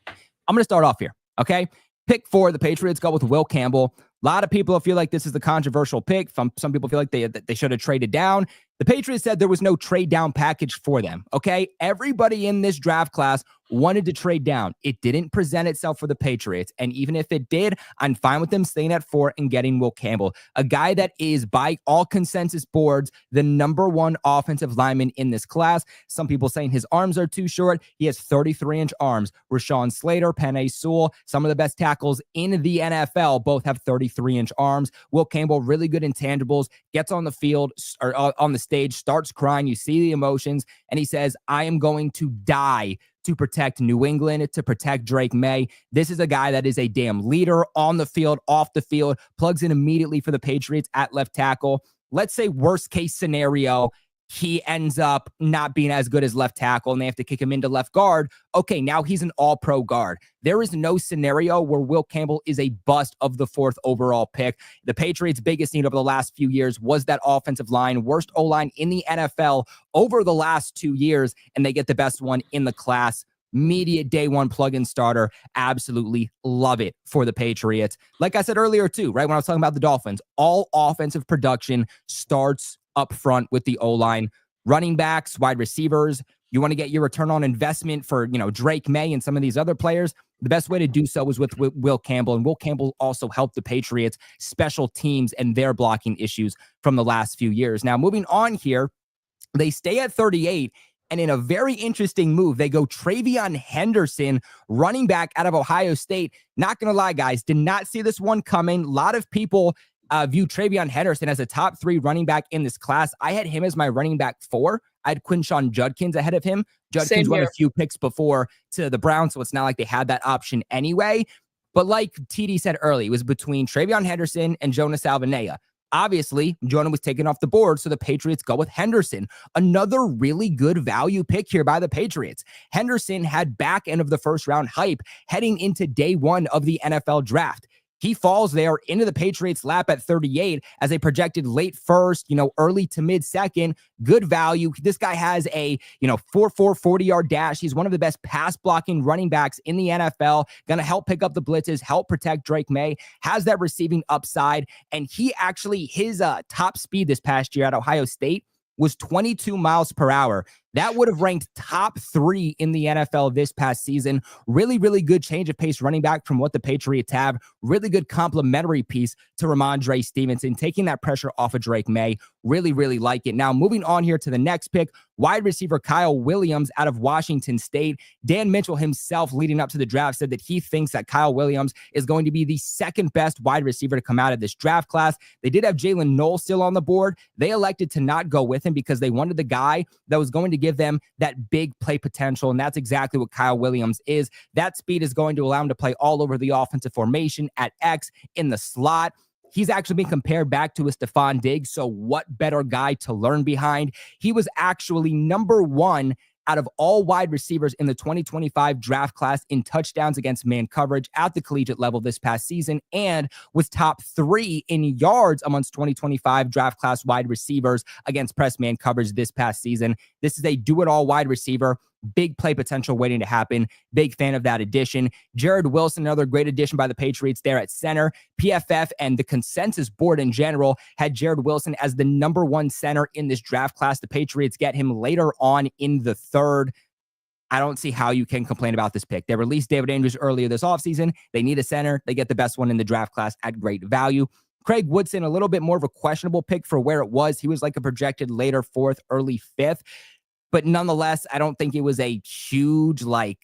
I'm going to start off here. Okay. Pick 4, the Patriots go with Will Campbell. A lot of people feel like this is the controversial pick. Some people feel like they should have traded down. The Patriots said there was no trade down package for them. Okay. Everybody in this draft class wanted to trade down. It didn't present itself for the Patriots. And even if it did, I'm fine with them staying at 4 and getting Will Campbell, a guy that is by all consensus boards, the #1 offensive lineman in this class. Some people saying his arms are too short. He has 33-inch arms. Rashawn Slater, Penei Sewell, some of the best tackles in the NFL, both have 33-inch arms. Will Campbell, really good intangibles, gets on the field or on the stage, starts crying. You see the emotions, and he says, I am going to die to protect New England, to protect Drake May. This is a guy that is a damn leader on the field, off the field, plugs in immediately for the Patriots at left tackle. Let's say worst case scenario, he ends up not being as good as left tackle and they have to kick him into left guard. Okay, now he's an all-pro guard. There is no scenario where Will Campbell is a bust of the 4th overall pick. The Patriots' biggest need over the last few years was that offensive line, worst O-line in the NFL over the last 2 years, and they get the best one in the class. Immediate day one plug-in starter. Absolutely love it for the Patriots. Like I said earlier too, right, when I was talking about the Dolphins, all offensive production starts up front with the O-line. Running backs, wide receivers, you want to get your return on investment for, Drake May and some of these other players. The best way to do so is with Will Campbell, and Will Campbell also helped the Patriots special teams and their blocking issues from the last few years. Now, moving on here, they stay at 38, and in a very interesting move, they go Travion Henderson, running back out of Ohio State. Not going to lie, guys, did not see this one coming. A lot of people view Travion Henderson as a top 3 running back in this class. I had him as my running back 4. I had Quinshon Judkins ahead of him. Judkins went a few picks before to the Browns, so it's not like they had that option anyway. But like TD said early, it was between Travion Henderson and Jonas Alvanea. Obviously, Jonah was taken off the board, so the Patriots go with Henderson. Another really good value pick here by the Patriots. Henderson had back end of the first round hype heading into day 1 of the NFL draft. He falls there into the Patriots' lap at 38 as a projected late first, early to mid second. Good value. This guy has a, 4.4 40-yard dash. He's one of the best pass blocking running backs in the NFL. Going to help pick up the blitzes, help protect Drake May, has that receiving upside. And he actually, his top speed this past year at Ohio State was 22 miles per hour. That would have ranked top 3 in the NFL this past season. Really, really good change of pace running back from what the Patriots have. Really good complementary piece to Ramondre Stevenson, taking that pressure off of Drake May. Really, really like it. Now, moving on here to the next pick, wide receiver Kyle Williams out of Washington State. Dan Mitchell himself, leading up to the draft, said that he thinks that Kyle Williams is going to be the 2nd best wide receiver to come out of this draft class. They did have Jalen Knoll still on the board. They elected to not go with him because they wanted the guy that was going to give them that big play potential, and that's exactly what Kyle Williams is. That speed is going to allow him to play all over the offensive formation, at X, in the slot. He's actually been compared back to a Stephon Diggs, so what better guy to learn behind? He was actually #1 out of all wide receivers in the 2025 draft class in touchdowns against man coverage at the collegiate level this past season, and was top 3 in yards amongst 2025 draft class wide receivers against press man coverage this past season. This is a do-it-all wide receiver. Big play potential waiting to happen. Big fan of that addition. Jared Wilson, another great addition by the Patriots there at center. PFF and the consensus board in general had Jared Wilson as the #1 center in this draft class. The Patriots get him later on in the 3rd. I don't see how you can complain about this pick. They released David Andrews earlier this offseason. They need a center. They get the best one in the draft class at great value. Craig Woodson, a little bit more of a questionable pick for where it was. He was like a projected later 4th, early 5th. But nonetheless, I don't think it was a huge, I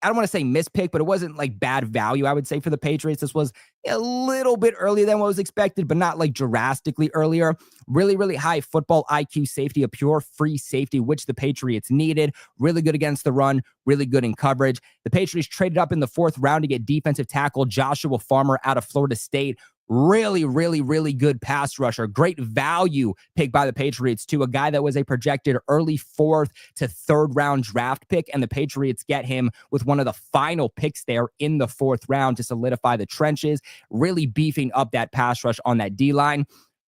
don't want to say mispick, but it wasn't like bad value, I would say, for the Patriots. This was a little bit earlier than what was expected, but not like drastically earlier. Really, really high football IQ safety, a pure free safety, which the Patriots needed. Really good against the run, really good in coverage. The Patriots traded up in the 4th round to get defensive tackle Joshua Farmer out of Florida State. Really, really, really good pass rusher. Great value pick by the Patriots to a guy that was a projected early 4th to 3rd round draft pick. And the Patriots get him with one of the final picks there in the 4th round to solidify the trenches, really beefing up that pass rush on that D-line.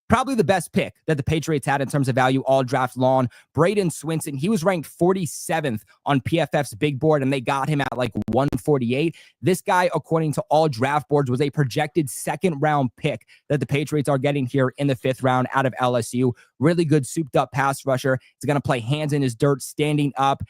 Probably the best pick that the Patriots had in terms of value all draft long. Braden Swinson, he was ranked 47th on PFF's big board, and they got him at like 148. This guy, according to all draft boards, was a projected 2nd round pick that the Patriots are getting here in the 5th round out of LSU. Really good souped up pass rusher. He's going to play hands in his dirt, standing up.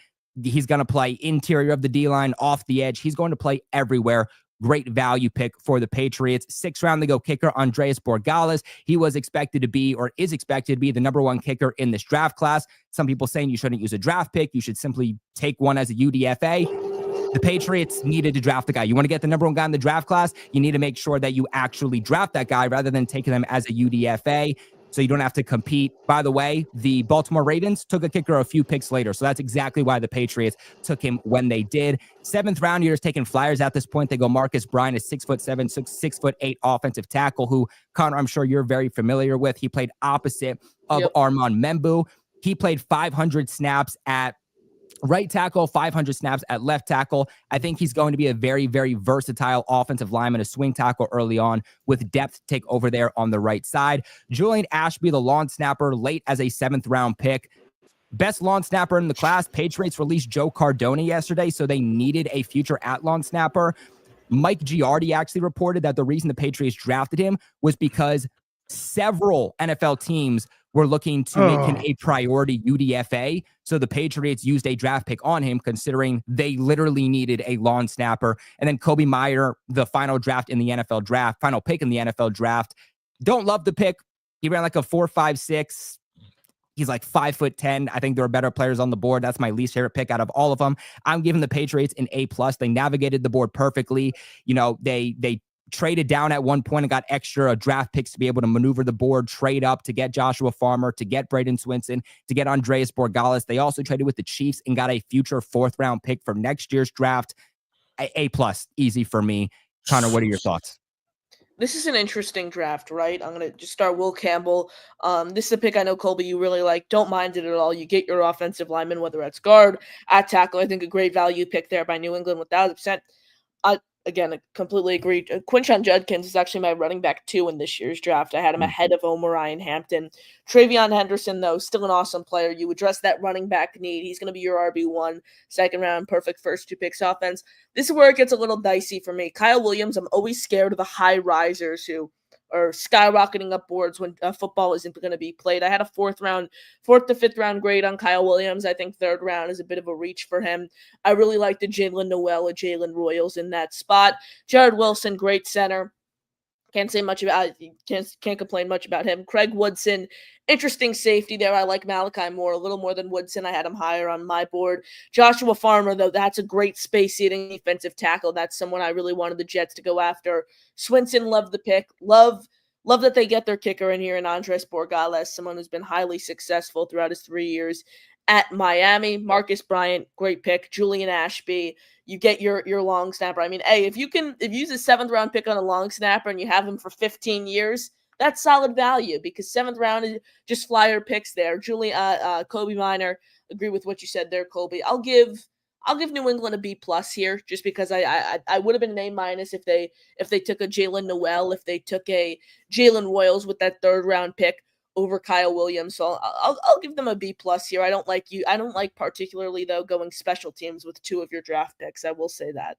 He's going to play interior of the D-line, off the edge. He's going to play everywhere. Great value pick for the Patriots. 6th round to go kicker Andreas Borregales. He was expected to be, or is expected to be, the number 1 kicker in this draft class. Some people saying you shouldn't use a draft pick. You should simply take one as a UDFA. The Patriots needed to draft the guy. You want to get the number 1 guy in the draft class, you need to make sure that you actually draft that guy rather than taking them as a UDFA. So you don't have to compete. By the way, the Baltimore Ravens took a kicker a few picks later. So that's exactly why the Patriots took him when they did. 7th round, you're just taking flyers at this point. They go Marcus Bryant, a 6'7", 6'8" offensive tackle who, Connor, I'm sure you're very familiar with. He played opposite of Armand Membu. He played 500 snaps at right tackle, 500 snaps at left tackle. I think he's going to be a very, very versatile offensive lineman, a swing tackle early on with depth to take over there on the right side. Julian Ashby, the lawn snapper, late as a 7th round pick. Best lawn snapper in the class. Patriots released Joe Cardone yesterday, so they needed a future at-lawn snapper. Mike Giardi actually reported that the reason the Patriots drafted him was because several NFL teams were looking to make him a priority UDFA. So the Patriots used a draft pick on him, considering they literally needed a lawn snapper. And then Kobe Meyer, the final pick in the NFL draft. Don't love the pick. He ran like a 4.56. He's like 5'10". I think there are better players on the board. That's my least favorite pick out of all of them. I'm giving the Patriots an A+. They navigated the board perfectly. You know, they traded down at one point and got extra draft picks to be able to maneuver the board, trade up to get Joshua Farmer, to get Braden Swinson, to get Andreas Borregales. They also traded with the Chiefs and got a future 4th round pick for next year's draft. A+, easy for me. Connor, what are your thoughts? This is an interesting draft, right? I'm going to just start Will Campbell. This is a pick I know, Colby, you really like. Don't mind it at all. You get your offensive lineman, whether it's guard, at tackle. I think a great value pick there by New England, 1,000%. Again, I completely agree. Quinshon Judkins is actually my running back 2 in this year's draft. I had him ahead of Ryan Hampton. Travion Henderson, though, still an awesome player. You address that running back need. He's going to be your RB1, 2nd round, perfect first 2 picks offense. This is where it gets a little dicey for me. Kyle Williams, I'm always scared of the high risers who are skyrocketing up boards when football isn't going to be played. I had a 4th to 5th round grade on Kyle Williams. I think 3rd round is a bit of a reach for him. I really like the Jalen Noel or Jalen Royals in that spot. Jared Wilson, great center. Can't say much about can't complain much about him. Craig Woodson, interesting safety there. I like Malachi Moore a little more than Woodson. I had him higher on my board. Joshua Farmer, though, that's a great space-eating defensive tackle. That's someone I really wanted the Jets to go after. Swinson, love the pick. Love that they get their kicker in here, and Andres Borregales, someone who's been highly successful throughout his 3 years at Miami. Marcus Bryant, great pick. Julian Ashby, you get your long snapper. I mean, hey, if you use a 7th round pick on a long snapper and you have him for 15 years, that's solid value because 7th round is just flyer picks there. Kobe Minor, agree with what you said there, Colby. I'll give New England a B+ here, just because I would have been an A- if they took a Jalen Noel, if they took a Jalen Royals with that 3rd round pick over Kyle Williams. So I'll give them a B+ here. I don't like particularly, though, going special teams with 2 of your draft picks. I will say that.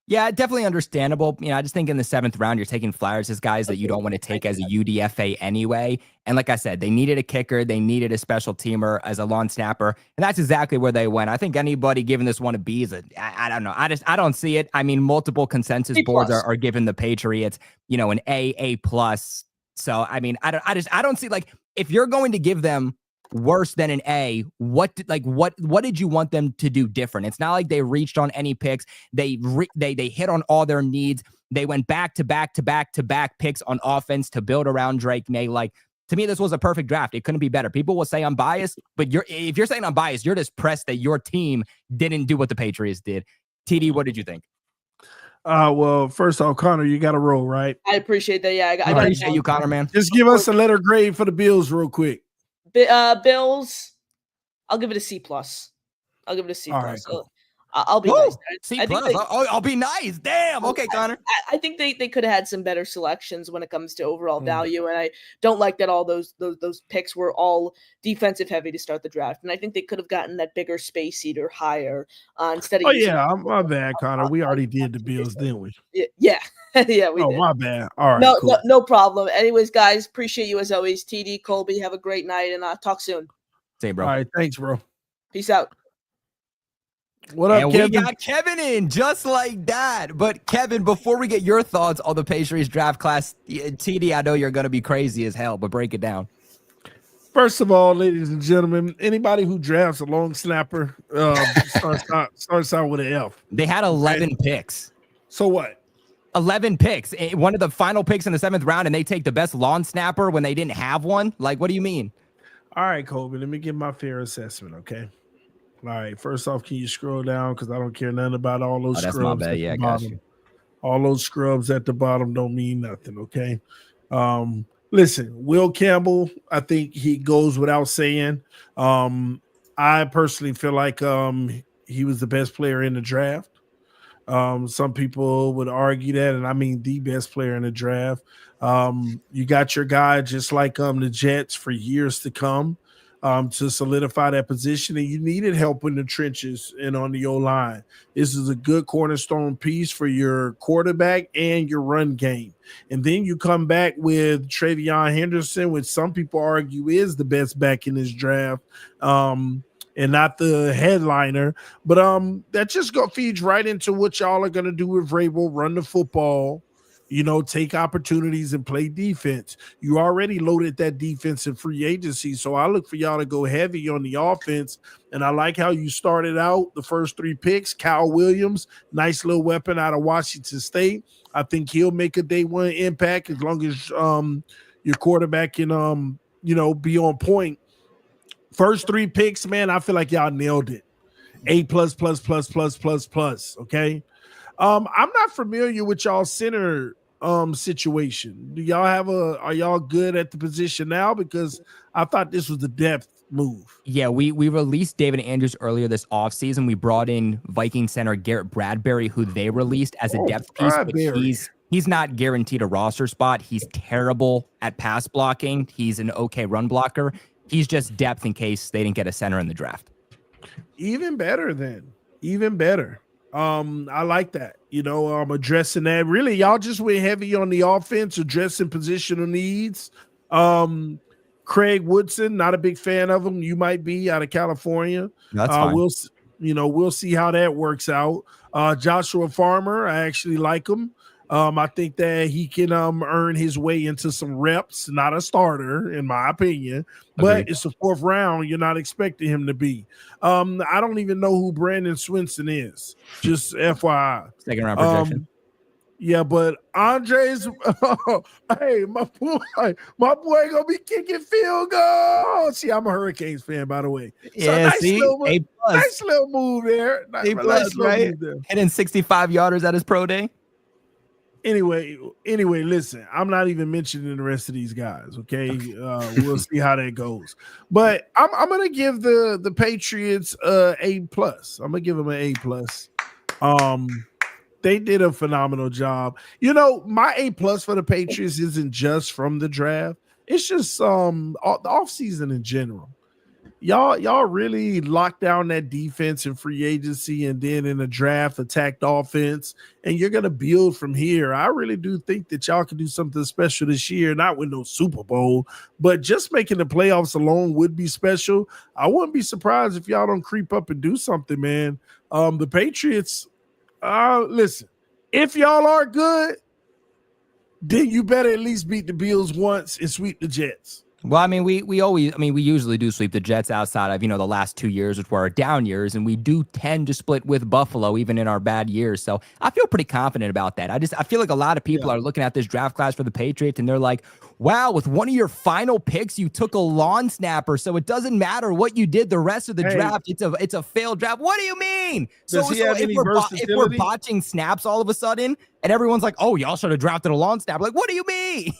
Yeah, definitely understandable. I just think in the 7th round, you're taking flyers as guys that you don't want to take as a UDFA anyway. And like I said, they needed a kicker, they needed a special teamer as a long snapper, and that's exactly where they went. I think anybody giving this one a B is I don't know. I don't see it. I mean, multiple consensus boards are giving the Patriots, an A plus. So I mean, I don't see, like, if you're going to give them worse than an A, what did you want them to do different? It's not like they reached on any picks. They hit on all their needs. They went back to back picks on offense to build around Drake May. Like, to me, this was a perfect draft. It couldn't be better. People will say I'm biased, but if you're saying I'm biased, you're just pressed that your team didn't do what the Patriots did. TD, what did you think? Well, first off, Connor, you got to roll, right? I appreciate that. Yeah, I appreciate you, Connor, man. Just give us a letter grade for the Bills real quick. Bills, I'll give it a C plus. I'll give it a C plus. Right, cool. I'll be nice. C plus. I'll be nice. Damn. Okay, Connor. I think they could have had some better selections when it comes to overall value, and I don't like that all those picks were all defensive heavy to start the draft. And I think they could have gotten that bigger space eater higher instead of. Oh yeah, my bad, Connor. We already did the Bills, didn't we? Yeah, yeah, we did. My bad. All right, cool. No problem. Anyways, guys, appreciate you as always. TD, Colby, have a great night, and talk soon. Say, bro. All right, thanks, bro. Peace out. What up, Kevin? We got Kevin in just like that. But Kevin, before we get your thoughts on the Patriots draft class, TD, I know you're going to be crazy as hell, but break it down. First of all, ladies and gentlemen, anybody who drafts a long snapper starts out with an F. They had 11 picks. So what? 11 picks. One of the final picks in the 7th round, and they take the best long snapper when they didn't have one? Like, what do you mean? All right, Colby, let me give my fair assessment, okay? All right, first off, can you scroll down? Because I don't care nothing about all those scrubs. That's my bad. Yeah, I got you. All those scrubs at the bottom don't mean nothing, okay? Listen, Will Campbell, I think he goes without saying. I personally feel like he was the best player in the draft. Some people would argue that, and I mean the best player in the draft. You got your guy just like the Jets for years to come. To solidify that position, and you needed help in the trenches and on the O-line. This is a good cornerstone piece for your quarterback and your run game. And then you come back with Travion Henderson, which some people argue is the best back in this draft, and not the headliner. But that just feeds right into what y'all are going to do with Vrabel, run the football, take opportunities and play defense. You already loaded that defense in free agency, so I look for y'all to go heavy on the offense, and I like how you started out the first 3 picks. Kyle Williams, nice little weapon out of Washington State. I think he'll make a day one impact as long as your quarterback can, be on point. First 3 picks, man, I feel like y'all nailed it. A plus, okay? I'm not familiar with y'all center situation. Do y'all are y'all good at the position now? Because I thought this was the depth move. Yeah, we released David Andrews earlier this offseason. We brought in Viking center Garrett Bradbury, who they released as a depth piece, but he's not guaranteed a roster spot. He's terrible at pass blocking. He's an okay run blocker. He's just depth in case they didn't get a center in the draft. Even better then. Even better. I like that. I'm addressing that. Really, y'all just went heavy on the offense, addressing positional needs. Craig Woodson, not a big fan of him. You might be out of California. That's fine. We'll see how that works out. Joshua Farmer, I actually like him. I think that he can earn his way into some reps, not a starter, in my opinion. But Agreed. It's the 4th round. You're not expecting him to be. I don't even know who Brandon Swinson is. Just FYI. 2nd round projection. Yeah, but Andre's hey, my boy gonna be kicking field goals. See, I'm a Hurricanes fan, by the way. So yeah, nice little move there. Nice right? Move there. Hitting 65 yarders at his pro day. Anyway, listen, I'm not even mentioning the rest of these guys, okay? We'll see how that goes. But I'm going to give the Patriots A+. I'm going to give them an A+. They did a phenomenal job. My A+ for the Patriots isn't just from the draft. It's just the offseason in general. y'all really locked down that defense in free agency and then in the draft attacked offense, and you're going to build from here. I really do think that y'all can do something special this year, not with no Super Bowl, but just making the playoffs alone would be special. I wouldn't be surprised if y'all don't creep up and do something, man. The Patriots, listen, if y'all are good, then you better at least beat the Bills once and sweep the Jets. Well, I mean, we usually do sweep the Jets outside of, the last 2 years, which were our down years, and we do tend to split with Buffalo even in our bad years. So I feel pretty confident about that. I feel like a lot of people are looking at this draft class for the Patriots and they're like, wow, with one of your final picks, you took a lawn snapper, so it doesn't matter what you did the rest of the draft. It's a failed draft. What do you mean? If we're botching snaps all of a sudden, and everyone's like, oh, y'all should have drafted a lawn snapper. Like, what do you mean?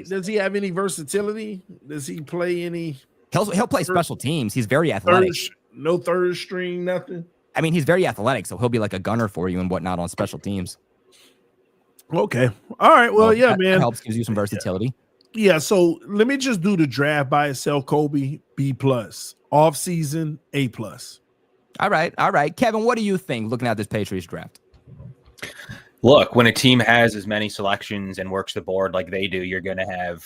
Does he have any versatility? Does he play any? He'll play special teams. He's very athletic. No third string, nothing. I mean, he's very athletic, so he'll be like a gunner for you and whatnot on special teams. Okay. All right. Well, man. That helps, gives you some versatility. Yeah. So let me just do the draft by itself. Kobe, B+. Off season, A+. All right. Kevin, what do you think looking at this Patriots draft? Look, when a team has as many selections and works the board like they do, you're going to have,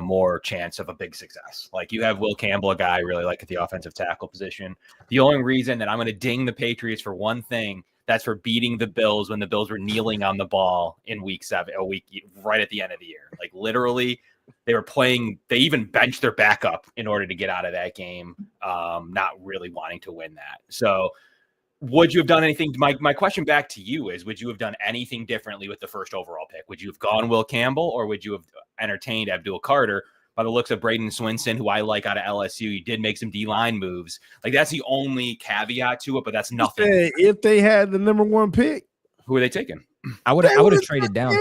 more chance of a big success. Like you have Will Campbell, a guy I really like at the offensive tackle position. The only reason that I'm going to ding the Patriots for one thing, that's for beating the Bills when the Bills were kneeling on the ball in week 7, right at the end of the year. Like literally they even benched their backup in order to get out of that game, not really wanting to win that. So would you have done anything? My question back to you is, would you have done anything differently with the first overall pick? Would you have gone Will Campbell, or would you have entertained Abdul Carter? By the looks of Braden Swinson, who I like out of LSU, he did make some D-line moves. Like that's the only caveat to it, but that's nothing. If they had the number 1 pick, who are they taking? I would have traded down.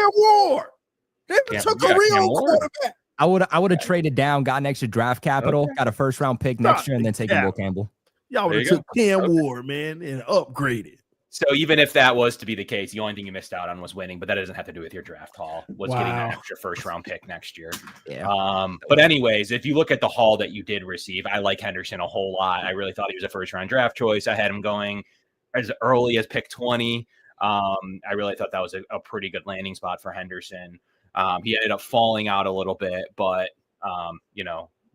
They took a real quarterback. I would have traded down, got an extra draft capital, got a first round pick next year, and then taken Will Campbell. Y'all would have took Cam Ward, man, and upgraded. So even if that was to be the case, the only thing you missed out on was winning, but that doesn't have to do with your draft haul, was getting an extra first round pick next year. Yeah. But anyways, if you look at the haul that you did receive, I like Henderson a whole lot. I really thought he was a first round draft choice. I had him going as early as pick 20. I really thought that was a pretty good landing spot for Henderson. He ended up falling out a little bit, but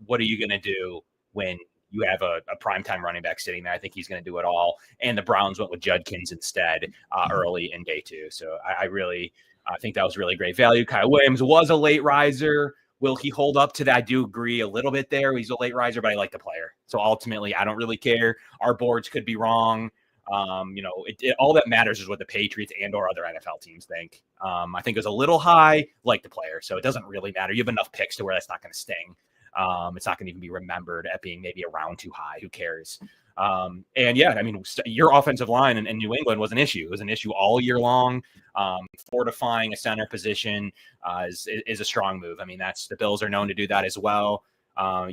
what are you going to do when you have a primetime running back sitting there? I think he's going to do it all. And the Browns went with Judkins instead early in day 2. So I really think that was really great value. Kyle Williams was a late riser. Will he hold up to that? I do agree a little bit there. He's a late riser, but I like the player. So ultimately, I don't really care. Our boards could be wrong. All that matters is what the Patriots and or other NFL teams think. I think it was a little high, like the player. So it doesn't really matter. You have enough picks to where that's not going to sting. It's not going to even be remembered at being maybe a round too high. Who cares? Your offensive line in New England was an issue. It was an issue all year long. Fortifying a center position is a strong move. I mean, the Bills are known to do that as well.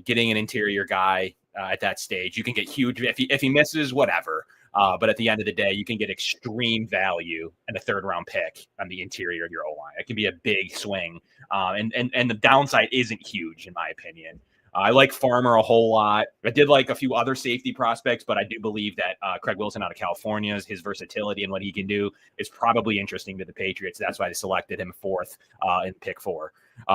Getting an interior guy at that stage, you can get huge. If he misses, whatever. But at the end of the day, you can get extreme value in a 3rd round pick on the interior of your O-line. It can be a big swing. And the downside isn't huge, in my opinion. I like Farmer a whole lot. I did like a few other safety prospects, but I do believe that Craig Wilson out of California, his versatility and what he can do is probably interesting to the Patriots. That's why they selected him 4th in pick 4,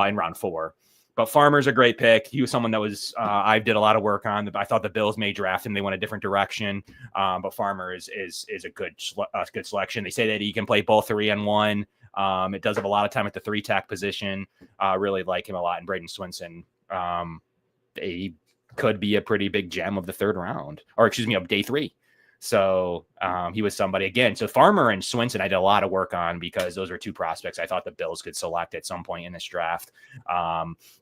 in round 4. But Farmer's a great pick. He was someone that was I did a lot of work on. I thought the Bills may draft him. They went a different direction. But Farmer is a good selection. They say that he can play both 3 and 1. It does have a lot of time at the 3-tech position. Really like him a lot. And Braden Swinson, he could be a pretty big gem of the 3rd round, of day 3. So he was somebody again. So Farmer and Swinson, I did a lot of work on because those were 2 prospects I thought the Bills could select at some point in this draft.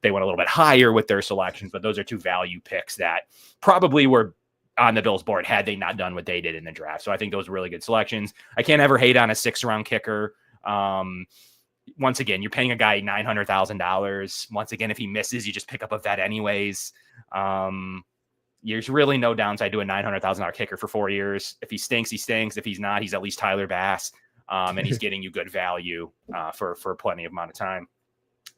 They went a little bit higher with their selections, but those are 2 value picks that probably were on the Bills board had they not done what they did in the draft. So I think those were really good selections. I can't ever hate on a 6th round kicker. Once again, you're paying a guy $900,000. Once again, if he misses, you just pick up a vet anyways. There's really no downside to a $900,000 kicker for 4 years. If he stinks, he stinks. If he's not, he's at least Tyler Bass, and he's getting you good value for plenty of amount of time.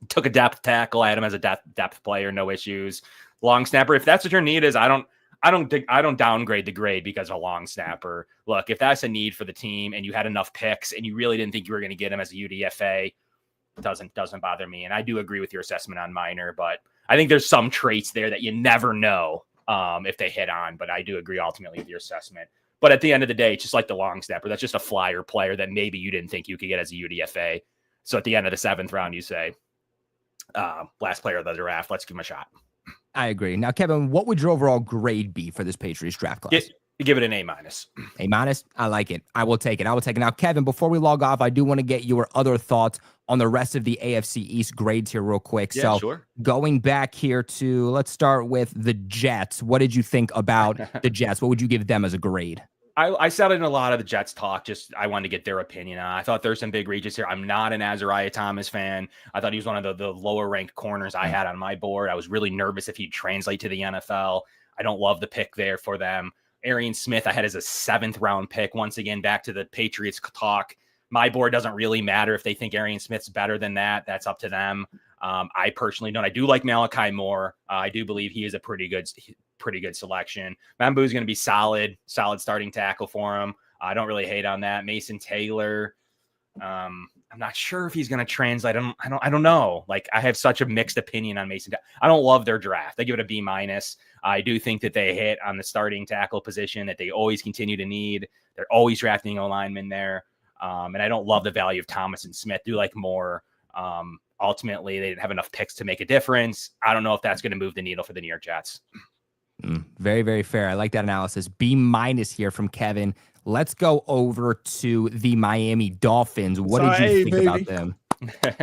Took a depth tackle. I had him as a depth player, no issues. Long snapper, if that's what your need is, I don't I don't downgrade the grade because of a long snapper. Look, if that's a need for the team and you had enough picks and you really didn't think you were going to get him as a UDFA, doesn't bother me. And I do agree with your assessment on Minor, but I think there's some traits there that you never know if they hit on. But I do agree ultimately with your assessment. But at the end of the day, it's just like the long snapper. That's just a flyer player that maybe you didn't think you could get as a UDFA. So at the end of the 7th round, you say, last player of the draft, let's give him a shot. I agree. Now, Kevin, what would your overall grade be for this Patriots draft class? Give it an A-. A-? I like it. I will take it. Now, Kevin, before we log off, I do want to get your other thoughts on the rest of the AFC East grades here real quick. Yeah, so sure. Going back here to, let's start with the Jets. What did you think about the Jets? What would you give them as a grade? I sat in a lot of the Jets talk. Just I wanted to get their opinion on. I thought there's some big reaches here. I'm not an Azariah Thomas fan. I thought he was one of the lower ranked corners I had on my board. I was really nervous if he'd translate to the NFL. I don't love the pick there for them. Arian Smith, I had as a 7th round pick. Once again, back to the Patriots talk. My board doesn't really matter if they think Arian Smith's better than that. That's up to them. I personally don't. I do like Malachi Moore. I do believe he is a pretty good selection. Mambu is going to be solid starting tackle for him. I don't really hate on that. Mason Taylor. I'm not sure if he's going to translate. I don't know. Like, I have such a mixed opinion on Mason. I don't love their draft. I give it a B-. I do think that they hit on the starting tackle position that they always continue to need. They're always drafting a lineman there. And I don't love the value of Thomas and Smith. Do like more. Ultimately, they didn't have enough picks to make a difference. I don't know if that's going to move the needle for the New York Jets. Very, very fair. I like that analysis. B- here from Kevin. Let's go over to the Miami Dolphins. What did you think about them?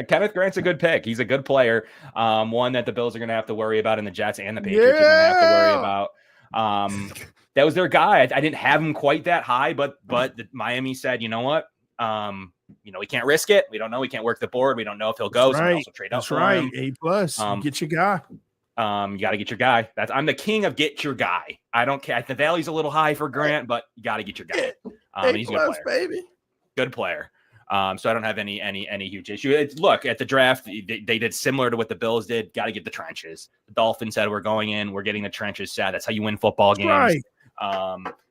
Kenneth Grant's a good pick. He's a good player. One that the Bills are going to have to worry about, and the Jets and the Patriots are going to have to worry about. That was their guy. I didn't have him quite that high, but Miami said, you know what? We can't risk it. We don't know. We can't work the board. We don't know if he'll go. So we also trade up for him. A+. Get your guy. You got to get your guy. I'm the king of get your guy. I don't care. The value's a little high for Grant, but you got to get your guy. He's a good player. Baby. Good player. So I don't have any huge issue. Look, at the draft, they did similar to what the Bills did. Got to get the trenches. The Dolphins said we're going in. We're getting the trenches set. That's how you win football games. Right.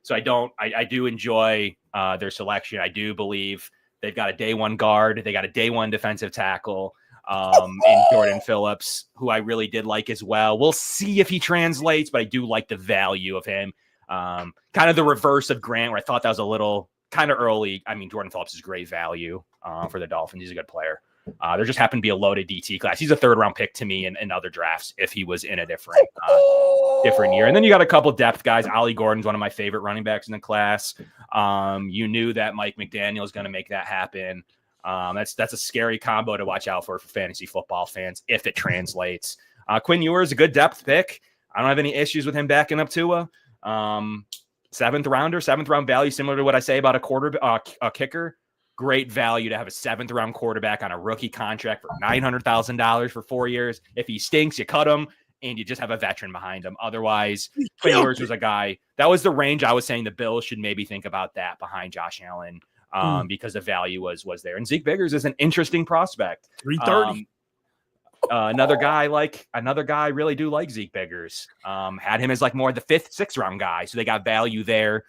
So I do enjoy their selection. I do believe they've got a day one guard. They got a day one defensive tackle. And Jordan Phillips, who I really did like as well. We'll see if he translates, but I do like the value of him. Kind of the reverse of Grant, where I thought that was a little kind of early. I mean, Jordan Phillips is great value for the Dolphins. He's a good player. There just happened to be a loaded DT class. He's a 3rd round pick to me in other drafts if he was in a different year. And then you got a couple depth guys. Ollie Gordon's one of my favorite running backs in the class. You knew that Mike McDaniel is going to make that happen. That's a scary combo to watch out for fantasy football fans if it translates. Quinn Ewers is a good depth pick. I don't have any issues with him backing up Tua. 7th round value, similar to what I say about a kicker. Great value to have a 7th round quarterback on a rookie contract for $900,000 for 4 years. If he stinks, you cut him and you just have a veteran behind him. Otherwise, Quinn Ewers was a guy that was the range I was saying the Bills should maybe think about that behind Josh Allen. Because the value was there. And Zeke Biggers is an interesting prospect. 330. Another guy really do like Zeke Biggers. Had him as like more the 5th, 6th round guy. So they got value there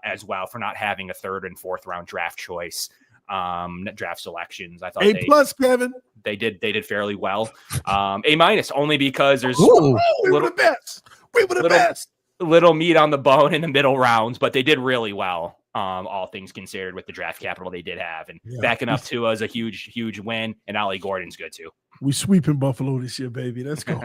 as well for not having a 3rd and 4th round draft choice. Draft selections. I thought A+, Kevin. They did fairly well. A- only because there's we were the best. We were the best. Little meat on the bone in the middle rounds, but they did really well. All things considered with the draft capital they did have, and backing up Tua is a huge win, and Ollie Gordon's good too. We sweeping Buffalo this year, baby. Let's go.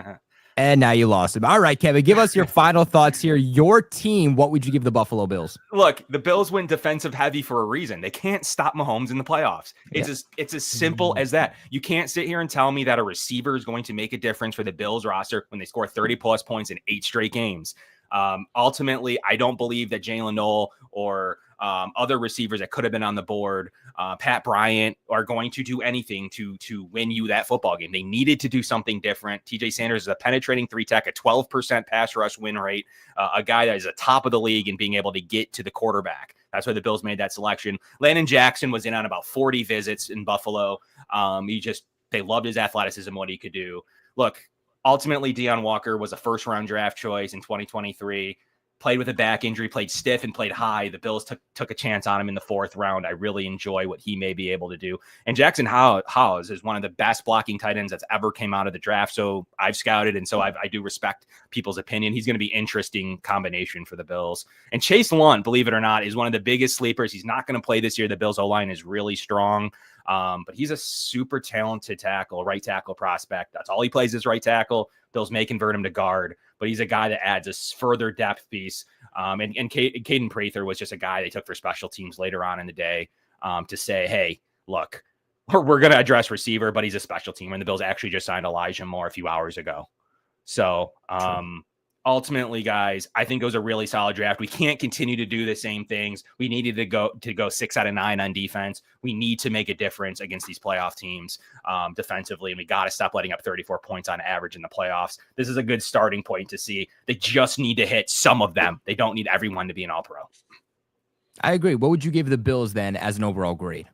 And now you lost him. All right, Kevin, give us your final thoughts here. Your team, what would you give the Buffalo Bills? Look, the Bills went defensive heavy for a reason. They can't stop Mahomes in the playoffs. It's as simple as that. You can't sit here and tell me that a receiver is going to make a difference for the Bills roster when they score 30 plus points in 8 straight games. Ultimately, I don't believe that Jalen Noel or other receivers that could have been on the board, Pat Bryant, are going to do anything to win you that football game. They needed to do something different. TJ Sanders is a penetrating 3-tech, a 12% pass rush win rate, a guy that is the top of the league in being able to get to the quarterback. That's why the Bills made that selection. Landon Jackson was in on about 40 visits in Buffalo. They loved his athleticism, what he could do. Look, ultimately, Deion Walker was a 1st round draft choice in 2023. played with a back injury, played stiff and played high. The Bills took a chance on him in the 4th round. I really enjoy what he may be able to do. And Jackson Howes is one of the best blocking tight ends that's ever came out of the draft. So I've scouted, and so I do respect people's opinion. He's going to be interesting combination for the Bills. And Chase Lunt, believe it or not, is one of the biggest sleepers. He's not going to play this year. The Bills O-line is really strong. But he's a super talented right tackle prospect. That's all he plays is right tackle. Bills may convert him to guard, but he's a guy that adds a further depth piece. And Caden Prather was just a guy they took for special teams later on in the day to say, hey, look, we're going to address receiver, but he's a special teamer. And the Bills actually just signed Elijah Moore a few hours ago. So ultimately, guys, I think it was a really solid draft. We can't continue to do the same things. We needed to go 6 out of 9 on defense. We need to make a difference against these playoff teams defensively, and we got to stop letting up 34 points on average in the playoffs. This is a good starting point to see. They just need to hit some of them. They don't need everyone to be an all-pro. I agree. What would you give the Bills then as an overall grade?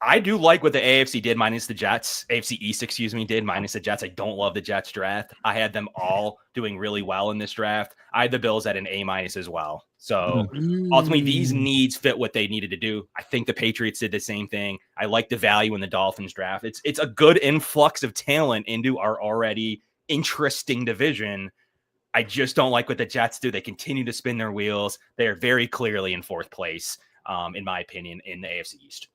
I do like what the AFC did minus the Jets. AFC East, did minus the Jets. I don't love the Jets draft. I had them all doing really well in this draft. I had the Bills at an A- as well. So ultimately, these needs fit what they needed to do. I think the Patriots did the same thing. I like the value in the Dolphins draft. It's a good influx of talent into our already interesting division. I just don't like what the Jets do. They continue to spin their wheels. They are very clearly in 4th place, in my opinion, in the AFC East.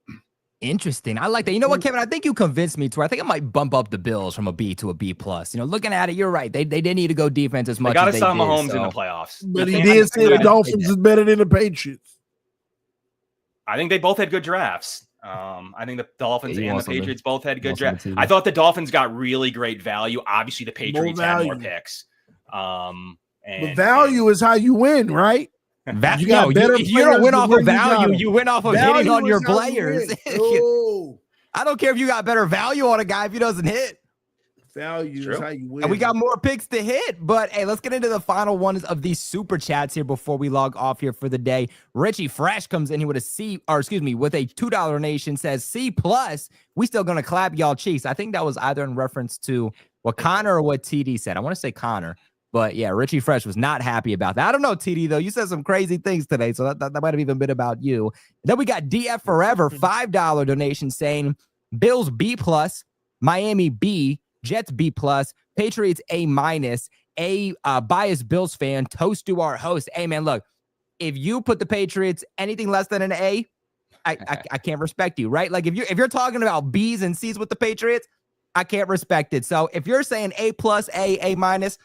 Interesting. I like that. You know what, Kevin? I think you convinced me to. I think I might bump up the Bills from a B to a B+. Looking at it, you're right. They didn't need to go defense as much. They got to as stop they Mahomes did, in the playoffs. But he did say the Dolphins is better than the Patriots. I think they both had good drafts. I think the Dolphins and the Patriots both had good drafts. TV. I thought the Dolphins got really great value. Obviously, the Patriots had more picks. The value is how you win, right? You don't win off of value. You win off of hitting on your players. I don't care if you got better value on a guy if he doesn't hit. Value is how you win. And we got more picks to hit. But hey, let's get into the final ones of these super chats here before we log off here for the day. Richie Fresh comes in here with a $2 donation, says C+. We still gonna clap y'all cheeks. I think that was either in reference to what Connor or what TD said. I want to say Connor. But yeah, Richie Fresh was not happy about that. I don't know, TD, though. You said some crazy things today, so that might have even been about you. Then we got DF Forever, $5 donation saying Bills B+, Miami B, Jets B+, Patriots A-, biased Bills fan, toast to our host. Hey, man, look, if you put the Patriots anything less than an A, I can't respect you, right? Like, if you're talking about B's and C's with the Patriots, I can't respect it. So if you're saying A+, A-,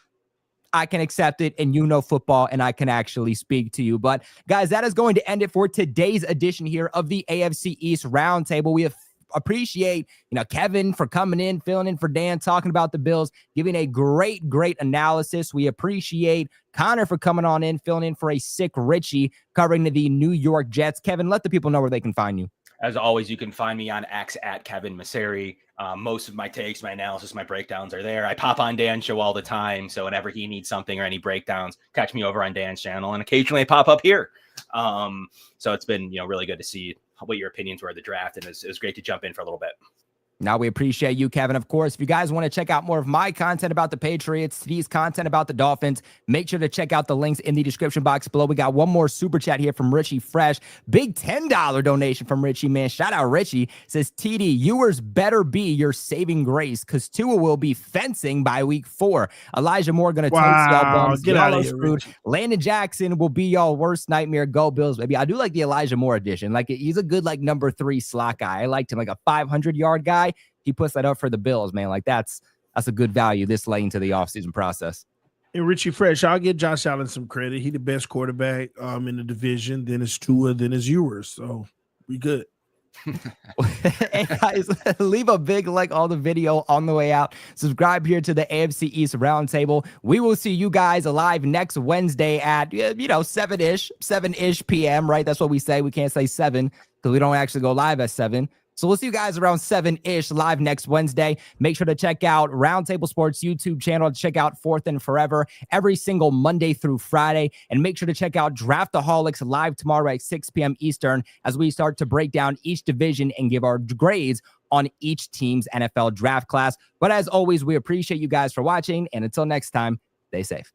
I can accept it, and you know football, and I can actually speak to you. But, guys, that is going to end it for today's edition here of the AFC East Roundtable. We appreciate, Kevin for coming in, filling in for Dan, talking about the Bills, giving a great analysis. We appreciate Connor for coming on in, filling in for a sick Richie, covering the New York Jets. Kevin, let the people know where they can find you. As always, you can find me on X at Kevin Masseri. Most of my takes, my analysis, my breakdowns are there. I pop on Dan's show all the time. So whenever he needs something or any breakdowns, catch me over on Dan's channel. And occasionally I pop up here. So it's been, really good to see what your opinions were of the draft. And it was great to jump in for a little bit. Now, we appreciate you, Kevin. Of course, if you guys want to check out more of my content about the Patriots, today's content about the Dolphins, make sure to check out the links in the description box below. We got one more super chat here from Richie Fresh. Big $10 donation from Richie, man. Shout out Richie. Says, TD, yours better be your saving grace because Tua will be fencing by week 4. Elijah Moore going to toast y'all bums. Get out of here, Rich. Landon Jackson will be y'all worst nightmare. Go Bills, baby. I do like the Elijah Moore edition. Like, he's a good, number 3 slot guy. I liked him, like a 500-yard guy. He puts that up for the Bills, man. Like, that's a good value this late into the offseason process. And Richie Fresh, I'll give Josh Allen some credit. He the best quarterback in the division. Then it's Tua, then it's yours. So we good. Hey guys, leave a big like on the video on the way out. Subscribe here to the AFC East Roundtable. We will see you guys live next Wednesday at 7-ish p.m. Right? That's what we say. We can't say 7 because we don't actually go live at 7. So we'll see you guys around 7-ish live next Wednesday. Make sure to check out Roundtable Sports YouTube channel to check out 4th and Forever every single Monday through Friday. And make sure to check out Draftaholics live tomorrow at 6 p.m. Eastern as we start to break down each division and give our grades on each team's NFL draft class. But as always, we appreciate you guys for watching. And until next time, stay safe.